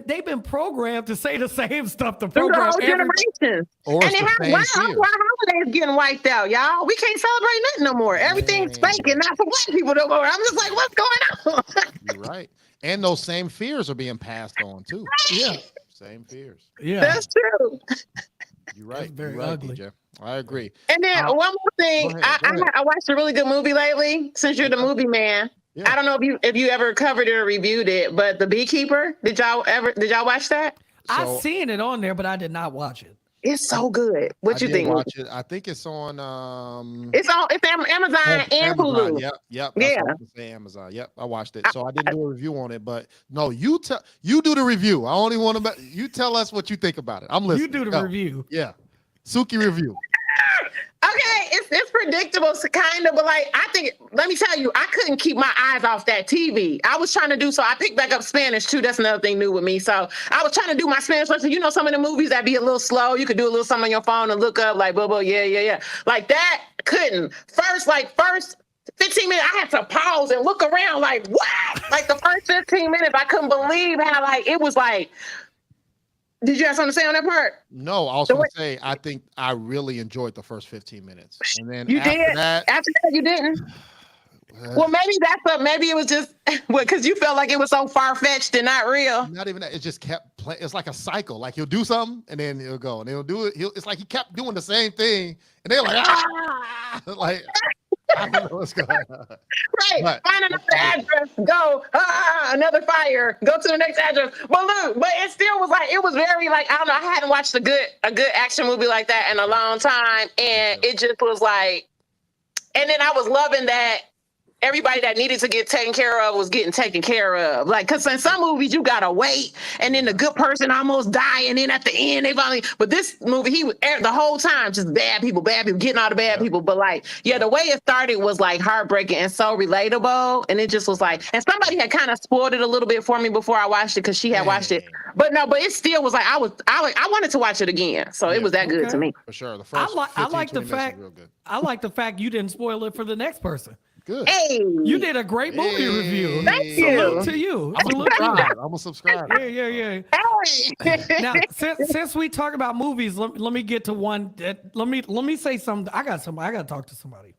[SPEAKER 1] they've been programmed to say the same stuff. The
[SPEAKER 3] whole generation. And why holidays getting wiped out, y'all? We can't celebrate nothing no more. Everything's fake and not for black people no more. I'm just like, what's going on?
[SPEAKER 2] You're right. And those same fears are being passed on too.
[SPEAKER 1] Yeah.
[SPEAKER 2] Same fears.
[SPEAKER 1] Yeah.
[SPEAKER 3] That's true.
[SPEAKER 2] You're right.
[SPEAKER 1] That's very
[SPEAKER 2] You're right,
[SPEAKER 1] ugly.
[SPEAKER 2] DJ. I agree.
[SPEAKER 3] And then one more thing, I watched a really good movie lately. Since you're the movie man,
[SPEAKER 2] Yeah.
[SPEAKER 3] I don't know if you ever covered it or reviewed it, but The Beekeeper, did y'all watch that?
[SPEAKER 1] I
[SPEAKER 2] So
[SPEAKER 1] seen it on there, but I did not watch it.
[SPEAKER 3] It's so good. What
[SPEAKER 2] I
[SPEAKER 3] you
[SPEAKER 2] did
[SPEAKER 3] think?
[SPEAKER 2] watch it. I think it's on
[SPEAKER 3] It's Amazon and
[SPEAKER 2] Amazon.
[SPEAKER 3] Hulu.
[SPEAKER 2] Yep. That's
[SPEAKER 3] Yeah.
[SPEAKER 2] what I was gonna say. Amazon. Yep, I watched it. So I didn't do a review on it, but no, you do the review. I only want to you tell us what you think about it. I'm listening.
[SPEAKER 1] You do the
[SPEAKER 2] Go.
[SPEAKER 1] review.
[SPEAKER 2] Yeah, Suki review.
[SPEAKER 3] Okay, it's predictable, kind of, but like I think. Let me tell you, I couldn't keep my eyes off that TV. I was trying to do so. I picked back up Spanish too. That's another thing new with me. So I was trying to do my Spanish lesson. You know, some of the movies that be a little slow. You could do a little something on your phone and look up like blah blah. Yeah. Like that couldn't. First 15 minutes, I had to pause and look around like what? Like the first 15 minutes, I couldn't believe how like it was like. Did you have something to say on that part?
[SPEAKER 2] No, I was going to say I think I really enjoyed the first 15 minutes, and then
[SPEAKER 3] You
[SPEAKER 2] after
[SPEAKER 3] did.
[SPEAKER 2] that,
[SPEAKER 3] After that, you didn't. Well, maybe it was just because you felt like it was so far fetched and not real.
[SPEAKER 2] not even that. It just kept playing. It's like a cycle. Like he'll do something and then he'll go and he'll do it. It's like he kept doing the same thing, and they're like, like I don't know what's going on.
[SPEAKER 3] Right.
[SPEAKER 2] But,
[SPEAKER 3] Find another address. Go. Another fire. Go to the next address. But look, it still was like it was very like I don't know. I hadn't watched a good action movie like that in a long time, and it just was like. And then I was loving that. Everybody that needed to get taken care of was getting taken care of. Like, because in some movies, you got to wait, and then the good person almost die, and then at the end, they finally... But this movie, he was the whole time, just bad people, getting all the bad people. But, like, yeah, the way it started was, like, heartbreaking and so relatable, and it just was like... And somebody had kind of spoiled it a little bit for me before I watched it, because she had watched it. But no, but it still was like, I wanted to watch it again, so it was that good to me.
[SPEAKER 2] For sure. The first
[SPEAKER 1] I like the
[SPEAKER 2] 15, 20 minutes
[SPEAKER 1] fact.
[SPEAKER 2] was real good.
[SPEAKER 1] I like the fact you didn't spoil it for the next person.
[SPEAKER 2] Good.
[SPEAKER 3] Hey!
[SPEAKER 1] You did a great movie review.
[SPEAKER 3] Thank you.
[SPEAKER 1] Salute to you. Salute to you.
[SPEAKER 2] I'm a subscriber.
[SPEAKER 1] Yeah.
[SPEAKER 3] Hey!
[SPEAKER 1] Now, since we talk about movies, let me get to one. Let me say something. I got to talk to somebody.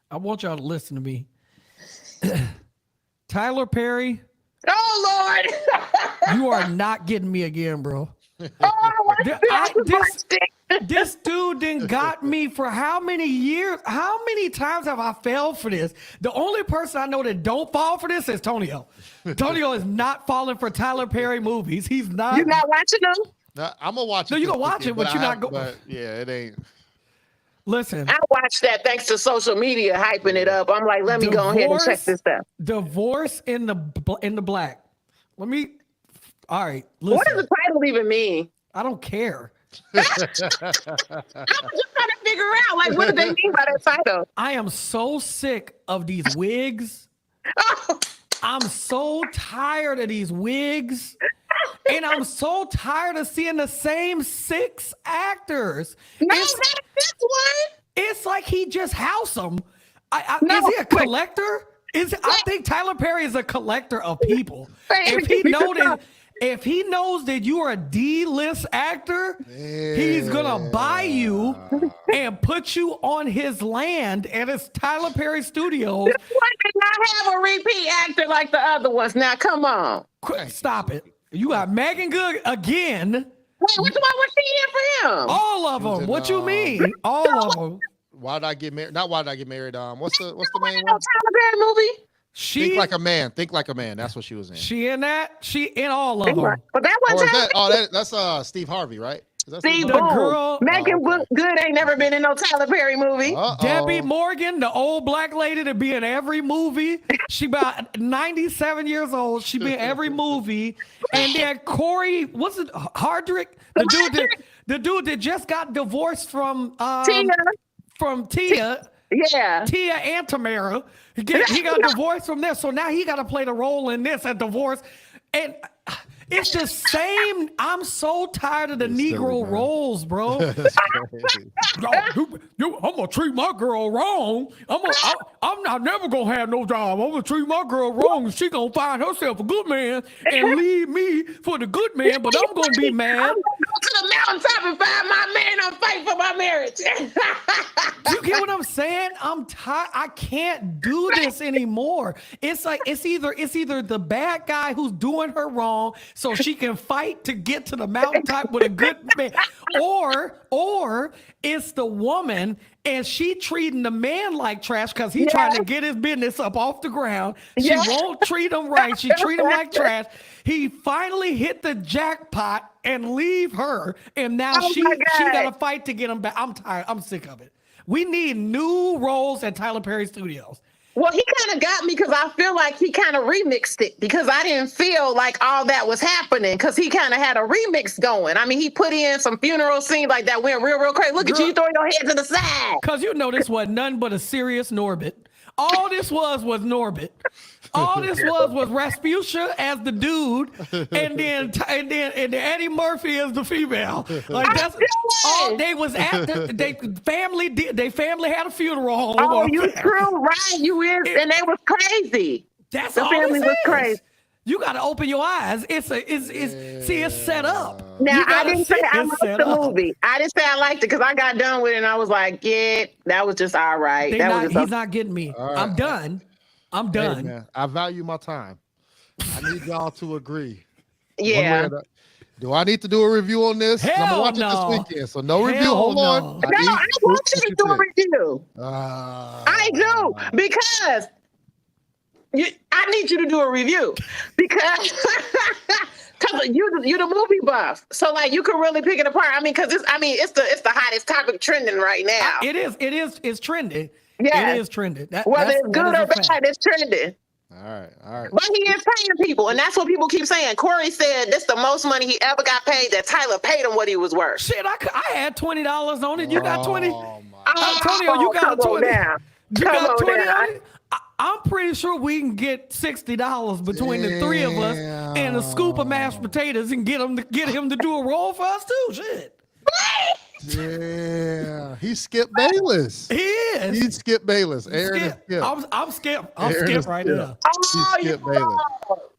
[SPEAKER 1] I want y'all to listen to me. Tyler Perry,
[SPEAKER 3] Oh, Lord!
[SPEAKER 1] you are not getting me again, bro.
[SPEAKER 3] Oh,
[SPEAKER 1] This dude then got me for how many years? How many times have I failed for this? The only person I know that don't fall for this is Tonio. Tonio is not falling for Tyler Perry movies. He's not.
[SPEAKER 3] You're not watching them?
[SPEAKER 2] Now, I'm gonna watch it.
[SPEAKER 1] No, you
[SPEAKER 2] this
[SPEAKER 1] gonna watch
[SPEAKER 2] weekend,
[SPEAKER 1] it, but you're not going.
[SPEAKER 2] But yeah, it ain't.
[SPEAKER 1] Listen,
[SPEAKER 3] I watched that thanks to social media hyping it up. I'm like, let me go ahead and check this out.
[SPEAKER 1] Divorce in the Black. Let me. All right. Listen,
[SPEAKER 3] What does the title even mean?
[SPEAKER 1] I don't care.
[SPEAKER 3] I was just trying to figure out, like, what do they mean by that title?
[SPEAKER 1] I am so sick of these wigs.
[SPEAKER 3] Oh,
[SPEAKER 1] I'm so tired of these wigs. And I'm so tired of seeing the same 6 actors.
[SPEAKER 3] no,
[SPEAKER 1] It's-
[SPEAKER 3] not this one.
[SPEAKER 1] It's like he just house them.
[SPEAKER 3] No,
[SPEAKER 1] is he a
[SPEAKER 3] wait.
[SPEAKER 1] collector? I think Tyler Perry is a collector of people.
[SPEAKER 3] Wait,
[SPEAKER 1] If he knows that you are a D-list actor, he's gonna buy you and put you on his land at his Tyler Perry Studios.
[SPEAKER 3] This one did not have a repeat actor like the other ones. Now, come on.
[SPEAKER 1] Stop it. You got Megan Good again.
[SPEAKER 3] Wait, which one was she in for him?
[SPEAKER 1] All of
[SPEAKER 2] was
[SPEAKER 1] them.
[SPEAKER 2] in,
[SPEAKER 1] What you mean? All of them.
[SPEAKER 2] Why did I get married? Not why did I get married? What's the main
[SPEAKER 3] No
[SPEAKER 2] one?
[SPEAKER 3] Tyler Perry movie?
[SPEAKER 1] She
[SPEAKER 2] Think like a man. Think like a man. That's what she was in.
[SPEAKER 1] She in that. She in all of them.
[SPEAKER 3] But that
[SPEAKER 2] Or
[SPEAKER 3] wasn't
[SPEAKER 2] is
[SPEAKER 3] Tyler
[SPEAKER 2] that? That's Steve Harvey, right? Is that
[SPEAKER 3] Steve
[SPEAKER 1] The
[SPEAKER 3] Boom.
[SPEAKER 1] girl-
[SPEAKER 3] Megan
[SPEAKER 2] Oh, okay.
[SPEAKER 3] Good ain't never been in no Tyler Perry movie.
[SPEAKER 1] Debbie Morgan, the old black lady that be in every movie. She about 97 years old. She be in every movie. And then Corey, what's it? Hardrick, the dude that just got divorced from Tia.
[SPEAKER 3] Yeah.
[SPEAKER 1] Tia and Tamara. He got divorced from there. So now he got to play the role in this at divorce. And it's the same. I'm so tired of the Negro roles, bro. I'm gonna treat my girl wrong. I'm not never gonna have no job. I'm gonna treat my girl wrong, and she gonna find herself a good man and leave me for the good man. But I'm gonna be mad.
[SPEAKER 3] I'm gonna go to the mountaintop and find my man. I'm fighting for my marriage.
[SPEAKER 1] You get what I'm saying? I'm tired. I can't do this anymore. It's like it's either the bad guy who's doing her wrong so she can fight to get to the mountaintop with a good man, or it's the woman and she treating the man like trash because he trying to get his business up off the ground. She won't treat him right. She treat him like trash. He finally hit the jackpot and leave her, and now she got to fight to get him back. I'm tired. I'm sick of it. We need new roles at Tyler Perry Studios.
[SPEAKER 3] Well, he kind of got me because I feel like he kind of remixed it because I didn't feel like all that was happening because he kind of had a remix going. I mean, he put in some funeral scene like that went real crazy. Look at you throwing your head to the side.
[SPEAKER 1] Because you know this was nothing but a serious Norbit. All this was Norbit. All this was Rasputia as the dude, and then Eddie Murphy as the female. Like that's all they was at. They family had a funeral home.
[SPEAKER 3] Oh, you true, right? You is, and they was crazy.
[SPEAKER 1] That's
[SPEAKER 3] the
[SPEAKER 1] all
[SPEAKER 3] family was crazy.
[SPEAKER 1] You got to open your eyes. It's set up.
[SPEAKER 3] Now I didn't say I liked the movie. I didn't say I liked it because I got done with it and I was like, yeah, that was just all right.
[SPEAKER 1] He's not getting me. Right. I'm done. I'm done.
[SPEAKER 2] Hey, man, I value my time. I need y'all to agree.
[SPEAKER 3] Yeah.
[SPEAKER 2] Do I need to do a review on this?
[SPEAKER 1] Hell
[SPEAKER 2] I'm gonna watch it this weekend, so no review. Hold on.
[SPEAKER 3] No, I want you to do a review. I do because I need you to do a review because you're the movie buff, so like you can really pick it apart. I mean, because it's the hottest topic trending right now.
[SPEAKER 1] It's trending.
[SPEAKER 3] Yeah,
[SPEAKER 1] it is trending.
[SPEAKER 3] Whether it's good or bad, it's trending.
[SPEAKER 2] All right.
[SPEAKER 3] But he is paying people, and that's what people keep saying. Corey said that's the most money he ever got paid. That Tyler paid him what he was worth.
[SPEAKER 1] Shit, I had $20 on it. You got 20.
[SPEAKER 3] Antonio,
[SPEAKER 1] you got 20. You got 20 on it. I'm pretty sure we can get $60 between the three of us and a scoop of mashed potatoes and get him to do a roll for us too. Shit.
[SPEAKER 2] Yeah, he Skip Bayless.
[SPEAKER 1] He is.
[SPEAKER 2] He's Skip Bayless. Aaron is Skip.
[SPEAKER 1] I'm Skip. I'm Skip right now.
[SPEAKER 3] Oh,
[SPEAKER 2] He's Skip Bayless.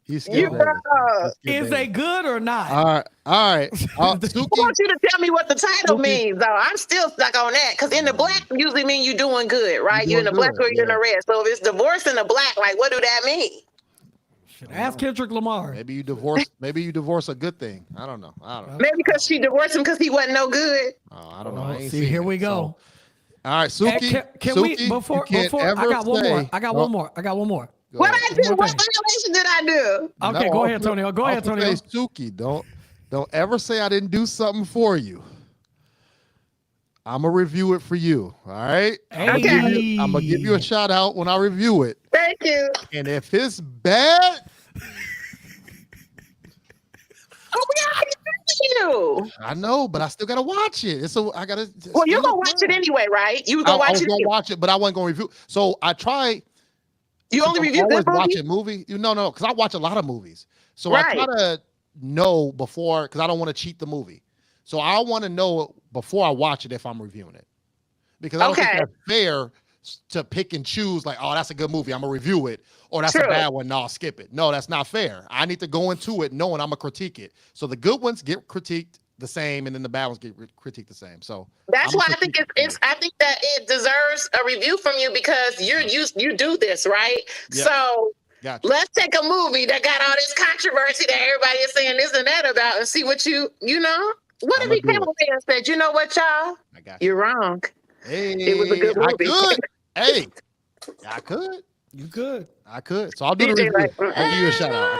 [SPEAKER 2] He's Skip Bayless.
[SPEAKER 1] Is they good or not?
[SPEAKER 2] All right.
[SPEAKER 3] I want you to tell me what the title means, though. I'm still stuck on that because in the black usually mean you doing good, right? You're in the black or you're in the red. So if it's divorce in the black, like what do that mean?
[SPEAKER 1] Ask Kendrick Lamar.
[SPEAKER 2] Maybe you divorce a good thing. I don't know.
[SPEAKER 3] Maybe because she divorced him because he wasn't no good.
[SPEAKER 2] Oh, I don't know.
[SPEAKER 1] See, here we go.
[SPEAKER 2] So, all right, Suki.
[SPEAKER 1] Can we before I got one more. I got one more.
[SPEAKER 3] What I do? What violation did I do?
[SPEAKER 1] Okay, go ahead, Tonio. Go ahead, Tonio.
[SPEAKER 2] Suki, don't ever say I didn't do something for you. I'm gonna review it for you. All right.
[SPEAKER 3] Okay.
[SPEAKER 2] I'm gonna give you a shout out when I review it.
[SPEAKER 3] Thank you.
[SPEAKER 2] And if it's bad,
[SPEAKER 3] you.
[SPEAKER 2] I know, but I still gotta watch it. I gotta.
[SPEAKER 3] Well, you're gonna watch it anyway, right? You gonna watch it? I was
[SPEAKER 2] gonna watch it, but I wasn't gonna review. So I try.
[SPEAKER 3] You only review good movies?
[SPEAKER 2] Watching movie? No, because I watch a lot of movies. So I try to know before, because I don't want to cheat the movie. So I want to know before I watch it if I'm reviewing it. Because I don't think that's fair to pick and choose like, oh, that's a good movie, I'm going to review it. Or that's a bad one, no, I'll skip it. No, that's not fair. I need to go into it knowing I'm going to critique it. So the good ones get critiqued the same, and then the bad ones get critiqued the same. So
[SPEAKER 3] that's why I think I think that it deserves a review from you because you do this, right? Yep. So let's take a movie that got all this controversy that everybody is saying this and that about and see what you know. What if he came over there and said, you know what, y'all? You're wrong.
[SPEAKER 2] Hey,
[SPEAKER 3] it was a good movie.
[SPEAKER 2] I could.
[SPEAKER 1] You could.
[SPEAKER 2] I could. So I'll do the review. I'll give you a shout out.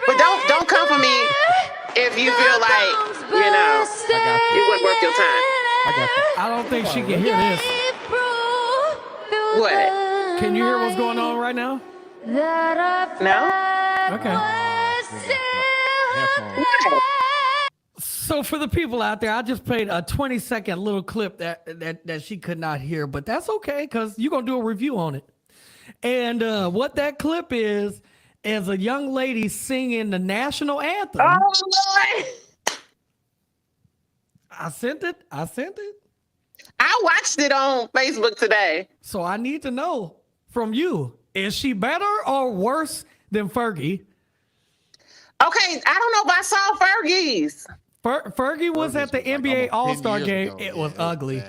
[SPEAKER 3] But don't come for me if you feel like, it wouldn't worth your time.
[SPEAKER 2] I got you.
[SPEAKER 1] I don't think she can hear this.
[SPEAKER 3] What?
[SPEAKER 1] Can you hear what's going on right now?
[SPEAKER 3] No?
[SPEAKER 1] Okay. So for the people out there, I just played a 20-second little clip that she could not hear, but that's okay because you're going to do a review on it. And what that clip is a young lady singing the national anthem.
[SPEAKER 3] Oh, Lord.
[SPEAKER 1] I sent it.
[SPEAKER 3] I watched it on Facebook today.
[SPEAKER 1] So I need to know from you, is she better or worse than Fergie?
[SPEAKER 3] Okay, I don't know if I saw Fergie's.
[SPEAKER 1] Fergie was at the NBA All-Star game. It was ugly.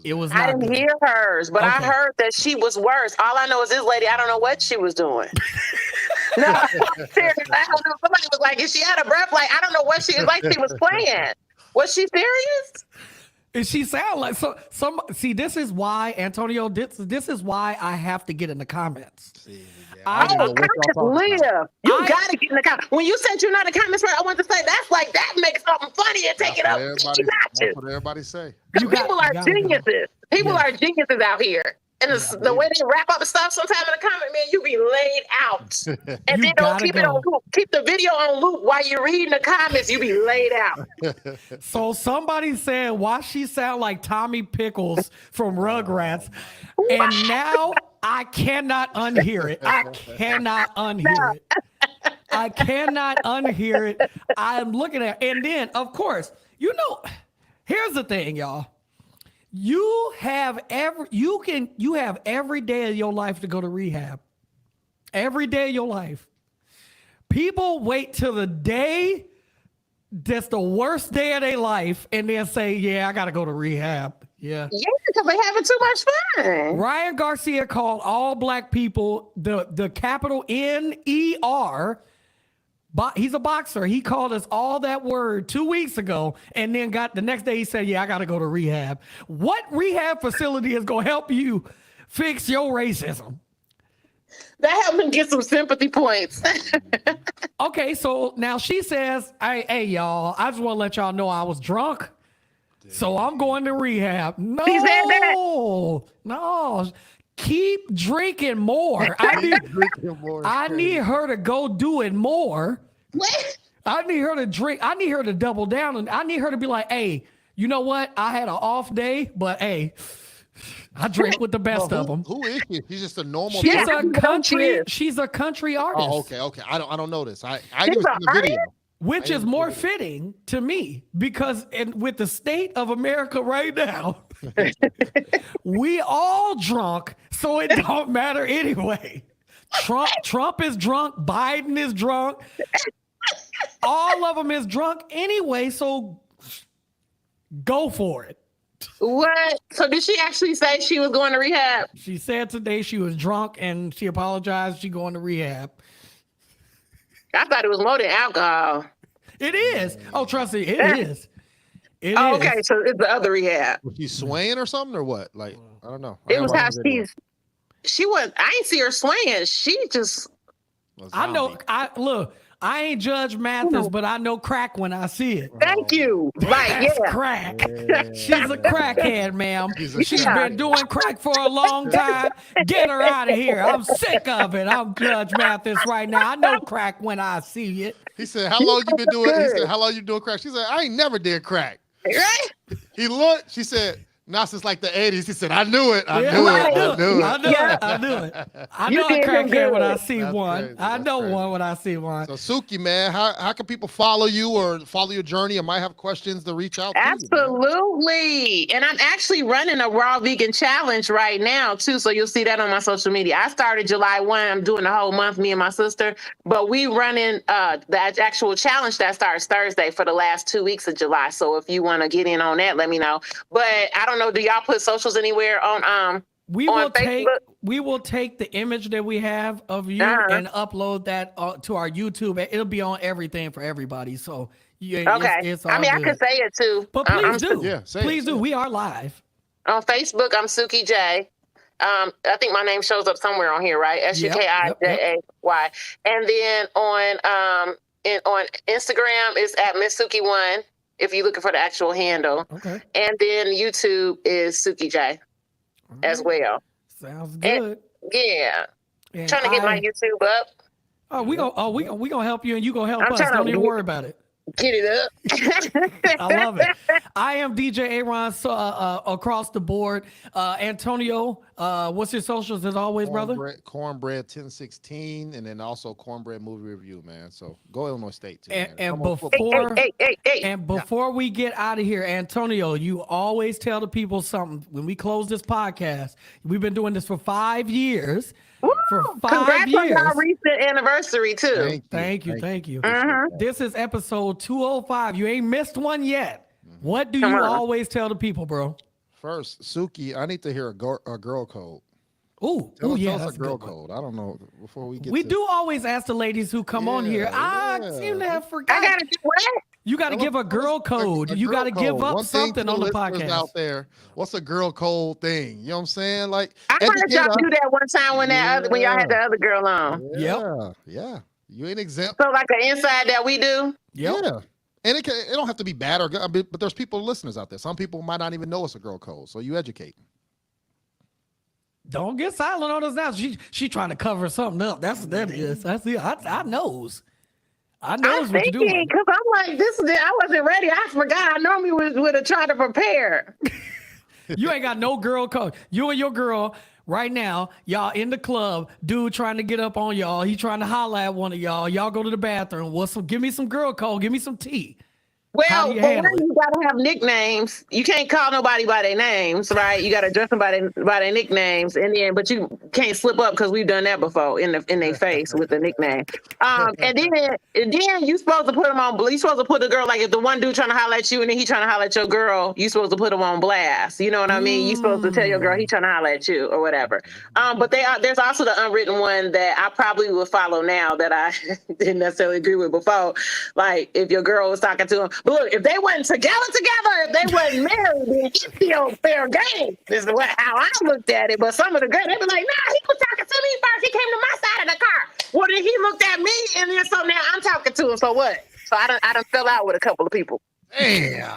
[SPEAKER 1] It was not
[SPEAKER 3] I didn't hear hers, but I heard that she was worse. All I know is this lady, I don't know what she was doing. No, seriously, I don't know. Somebody was like, if she had a breath, like, I don't know what she was like. She was playing. Was she serious?
[SPEAKER 1] And she sound like some. See, this is why Antonio. This is why I have to get in the comments.
[SPEAKER 2] See, yeah,
[SPEAKER 1] I-
[SPEAKER 2] I don't know what y'all talking about.
[SPEAKER 3] Live. You gotta get in the comments. When you said you're not in the comments, right? I want to say that makes something funny and take it up.
[SPEAKER 2] That's what everybody say.
[SPEAKER 1] You got-
[SPEAKER 3] People
[SPEAKER 1] you
[SPEAKER 3] are
[SPEAKER 1] gotta go.
[SPEAKER 3] geniuses. People
[SPEAKER 1] Yeah.
[SPEAKER 3] are geniuses out here. And the way they wrap up the stuff sometime in the comment, man, you be laid out. And
[SPEAKER 1] You
[SPEAKER 3] then don't
[SPEAKER 1] gotta
[SPEAKER 3] keep it on
[SPEAKER 1] go.
[SPEAKER 3] loop. Keep the video on loop while you're reading the comments. You be laid out.
[SPEAKER 1] So somebody said, why she sound like Tommy Pickles from Rugrats? And now I cannot unhear it. I cannot unhear it. I cannot unhear it. I'm looking at and then, of course, here's the thing, y'all. You have every day of your life to go to rehab. Every day of your life. People wait till the day that's the worst day of their life and then say, yeah, I got to go to rehab. Yeah.
[SPEAKER 3] Yeah, because they having too much fun.
[SPEAKER 1] Ryan Garcia called all black people the capital N-E-R. He's a boxer. He called us all that word 2 weeks ago and then the next day he said, yeah, I got to go to rehab. What rehab facility is going to help you fix your racism?
[SPEAKER 3] That helped him get some sympathy points.
[SPEAKER 1] Okay, so now she says, hey, y'all, I just want to let y'all know I was drunk. So I'm going to rehab. No,
[SPEAKER 3] He said that?
[SPEAKER 1] no. Keep drinking more. I need her to go do it more.
[SPEAKER 3] What?
[SPEAKER 1] I need her to drink. I need her to double down. And I need her to be like, hey, you know what? I had an off day, but hey, I drink with the best of them.
[SPEAKER 2] Who is she? She's just a normal.
[SPEAKER 1] She's a country artist.
[SPEAKER 2] Oh, okay. I don't know this. I didn't even see the video.
[SPEAKER 1] Which is more fitting to me because with the state of America right now, we all drunk, so it don't matter anyway. Trump is drunk, Biden is drunk, all of them is drunk anyway, so go for it.
[SPEAKER 3] What? So did she actually say she was going to rehab?
[SPEAKER 1] She said today she was drunk and she apologized. She going to rehab.
[SPEAKER 3] I thought it was more than alcohol.
[SPEAKER 1] It is. Oh, trust me, it is. It is.
[SPEAKER 3] Okay, so it's the other rehab.
[SPEAKER 2] Was she swaying or something or what? Like, I don't know.
[SPEAKER 3] It was how she was. I ain't see her swaying. She just.
[SPEAKER 1] I know. I ain't Judge Mathis, but I know crack when I see it.
[SPEAKER 3] Thank you. Like,
[SPEAKER 1] That's
[SPEAKER 3] yeah.
[SPEAKER 1] crack. She's a crackhead, ma'am. She's been doing crack for a long time. Get her out of here. I'm sick of it. I'm Judge Mathis right now. I know crack when I see it.
[SPEAKER 2] He said, how long you been doing? He said, how long you doing crack? She said, I ain't never did crack.
[SPEAKER 3] Right?
[SPEAKER 2] He looked, she said, not since like the 80s. He said, I knew it. I knew
[SPEAKER 1] I
[SPEAKER 2] it.
[SPEAKER 1] knew it.
[SPEAKER 3] Yeah.
[SPEAKER 1] I know a
[SPEAKER 3] You did
[SPEAKER 1] crackhead
[SPEAKER 3] good.
[SPEAKER 1] when I see
[SPEAKER 2] That's
[SPEAKER 1] one.
[SPEAKER 2] crazy.
[SPEAKER 1] I
[SPEAKER 2] That's
[SPEAKER 1] know
[SPEAKER 2] crazy.
[SPEAKER 1] one when I see one.
[SPEAKER 2] So Suki, man, how can people follow you or follow your journey or might have questions to reach out to you, man?
[SPEAKER 3] Absolutely. And I'm actually running a raw vegan challenge right now, too. So you'll see that on my social media. I started July 1. I'm doing the whole month, me and my sister. But we running the actual challenge that starts Thursday for the last 2 weeks of July. So if you want to get in on that, let me know. But I don't know, do y'all put socials anywhere on
[SPEAKER 1] We
[SPEAKER 3] on
[SPEAKER 1] will
[SPEAKER 3] Facebook?
[SPEAKER 1] take the image that we have of you and upload that to our YouTube. It'll be on everything for everybody. So yeah,
[SPEAKER 3] Okay.
[SPEAKER 1] it's all
[SPEAKER 3] I
[SPEAKER 1] good.
[SPEAKER 3] could say it too.
[SPEAKER 1] But please
[SPEAKER 3] I'm
[SPEAKER 1] do.
[SPEAKER 2] Yeah, say it,
[SPEAKER 1] please
[SPEAKER 2] say
[SPEAKER 1] do.
[SPEAKER 2] it.
[SPEAKER 1] We are live.
[SPEAKER 3] on Facebook. I'm Suki J. I think my name shows up somewhere on here, right? SUKIJAY. And then on Instagram is at Miss Suki1. If you're looking for the actual handle.
[SPEAKER 1] Okay.
[SPEAKER 3] And then YouTube is Suki J as well.
[SPEAKER 1] Sounds good.
[SPEAKER 3] Yeah.
[SPEAKER 1] And
[SPEAKER 3] Trying to get my YouTube up.
[SPEAKER 1] we gonna help you and you gonna help
[SPEAKER 3] I'm
[SPEAKER 1] us.
[SPEAKER 3] trying to
[SPEAKER 1] Don't even worry about it.
[SPEAKER 3] Get it up.
[SPEAKER 1] I love it. I am DJ Aaron across the board. Antonio, what's your socials as always, brother?
[SPEAKER 2] Cornbread 1016, and then also Cornbread Movie Review, man. So go Illinois State too.
[SPEAKER 1] And
[SPEAKER 2] man.
[SPEAKER 1] before we get out of here, Antonio, you always tell the people something when we close this podcast. We've been doing this for 5 years.
[SPEAKER 3] Woo!
[SPEAKER 1] For 5
[SPEAKER 3] Congrats
[SPEAKER 1] years.
[SPEAKER 3] on our recent anniversary too.
[SPEAKER 1] Thank you.
[SPEAKER 3] Mhm.
[SPEAKER 1] This is episode 205. You ain't missed one yet. What do you always tell the people, bro?
[SPEAKER 2] First, Suki, I need to hear a girl code.
[SPEAKER 1] Ooh, yeah,
[SPEAKER 2] tell us
[SPEAKER 1] that's
[SPEAKER 2] a girl
[SPEAKER 1] good one.
[SPEAKER 2] code. I don't know. Before we get
[SPEAKER 1] We
[SPEAKER 2] to,
[SPEAKER 1] do always ask the ladies who come on here. I seem to have
[SPEAKER 3] I
[SPEAKER 1] forgotten.
[SPEAKER 3] gotta do what?
[SPEAKER 1] You got to give a girl code. You got to give up something on the podcast.
[SPEAKER 2] Out there, what's a girl code thing? You know what I'm saying? Like,
[SPEAKER 3] I heard y'all do that one time when when y'all had the other girl on.
[SPEAKER 2] Yeah. You ain't exempt.
[SPEAKER 3] So like an inside that we do.
[SPEAKER 1] Yep.
[SPEAKER 2] Yeah. And it don't have to be bad or good, but there's listeners out there. Some people might not even know it's a girl code, so you educate.
[SPEAKER 1] Don't get silent on us now. She trying to cover something up. That's what that is. I see. I knows. I knows what you're doing.
[SPEAKER 3] Because I'm like, I wasn't ready. I forgot. I normally would have tried to prepare.
[SPEAKER 1] You ain't got no girl code. You and your girl right now, y'all in the club, dude trying to get up on y'all. He trying to holler at one of y'all. Y'all go to the bathroom. Give me some girl code. Give me some tea.
[SPEAKER 3] Well, you gotta have nicknames. You can't call nobody by their names, right? You gotta address them by their nicknames, but you can't slip up because we've done that before in their face with the nickname. And then you supposed to put them on. You supposed to put the girl, like if the one dude trying to holler at you and then he trying to holler at your girl, you supposed to put him on blast. You know what I mean? You supposed to tell your girl he trying to holler at you or whatever. But there's also the unwritten one that I probably would follow now that I didn't necessarily agree with before. Like if your girl was talking to him. But look, if they wasn't together, if they wasn't married, then it's still fair game. This is how I looked at it. But some of the girls, they be like, nah, he was talking to me first. He came to my side of the car. Well, then he looked at me, and then so now I'm talking to him. So what? So I done fell out with a couple of people.
[SPEAKER 2] Damn.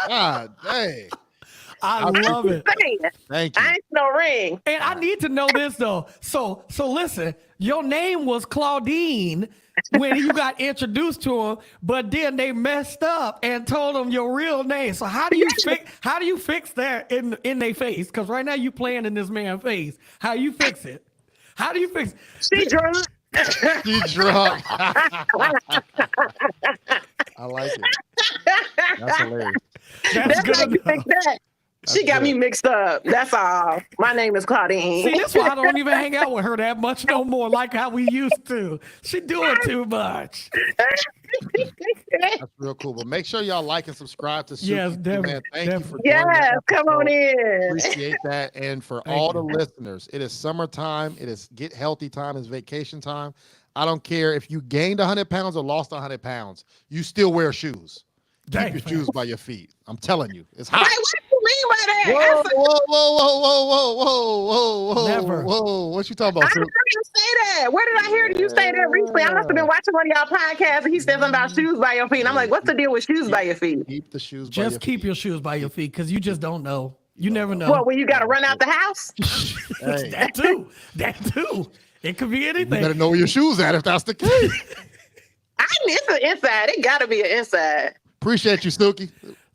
[SPEAKER 2] God dang.
[SPEAKER 1] I love it.
[SPEAKER 2] Thank you.
[SPEAKER 3] I ain't no ring.
[SPEAKER 1] And I need to know this though. So listen, your name was Claudine when you got introduced to him, but then they messed up and told him your real name. So how do you fix that in their face? Because right now you playing in this man's face. How you fix it? How do you fix it?
[SPEAKER 3] She drunk.
[SPEAKER 2] She drunk. I like it. That's hilarious.
[SPEAKER 1] That's good enough.
[SPEAKER 3] She got me mixed up. That's all. My name is Claudine.
[SPEAKER 1] See, that's why I don't even hang out with her that much no more, like how we used to. She doing too much.
[SPEAKER 2] That's real cool. But make sure y'all like and subscribe to Suki.
[SPEAKER 1] Yes, definitely.
[SPEAKER 2] Man, thank you for joining us.
[SPEAKER 3] Come on in.
[SPEAKER 2] Appreciate that. And for all the listeners, it is summertime. It is get healthy time. It's vacation time. I don't care if you gained 100 pounds or lost 100 pounds. You still wear shoes. Keep your shoes by your feet. I'm telling you, it's hot.
[SPEAKER 3] Wait, what do you mean by that?
[SPEAKER 2] Whoa.
[SPEAKER 1] Never.
[SPEAKER 2] Whoa. What you talking about?
[SPEAKER 3] I didn't hear you say that. Where did I hear you say that recently? I must have been watching one of y'all podcasts and he said something about shoes by your feet. And I'm like, what's the deal with shoes by your feet?
[SPEAKER 2] Keep the shoes by
[SPEAKER 1] Just
[SPEAKER 2] your
[SPEAKER 1] keep
[SPEAKER 2] feet.
[SPEAKER 1] your shoes by your feet because you just don't know. You never know.
[SPEAKER 3] What, when you got to run out the house?
[SPEAKER 2] Hey.
[SPEAKER 1] That too. It could be anything.
[SPEAKER 2] You better know where your shoes at if that's the case.
[SPEAKER 3] It's an inside. It got to be an inside.
[SPEAKER 2] Appreciate you, Snooki.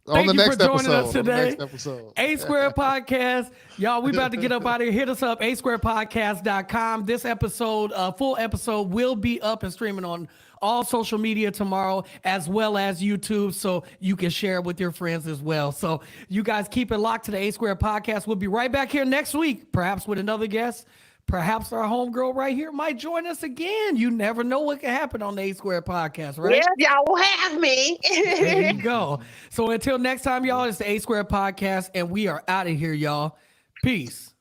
[SPEAKER 1] Thank you for joining us
[SPEAKER 2] On the
[SPEAKER 1] today.
[SPEAKER 2] next episode.
[SPEAKER 1] A Square Podcast. Y'all, we about to get up out of here. Hit us up, asquarepodcast.com. This episode, full episode, will be up and streaming on all social media tomorrow, as well as YouTube, so you can share it with your friends as well. So you guys keep it locked to the A Square Podcast. We'll be right back here next week, perhaps with another guest. Perhaps our homegirl right here might join us again. You never know what can happen on the A Square Podcast, right?
[SPEAKER 3] Yeah, y'all will have me.
[SPEAKER 1] There you go. So until next time, y'all, it's the A Square Podcast, and we are out of here, y'all. Peace.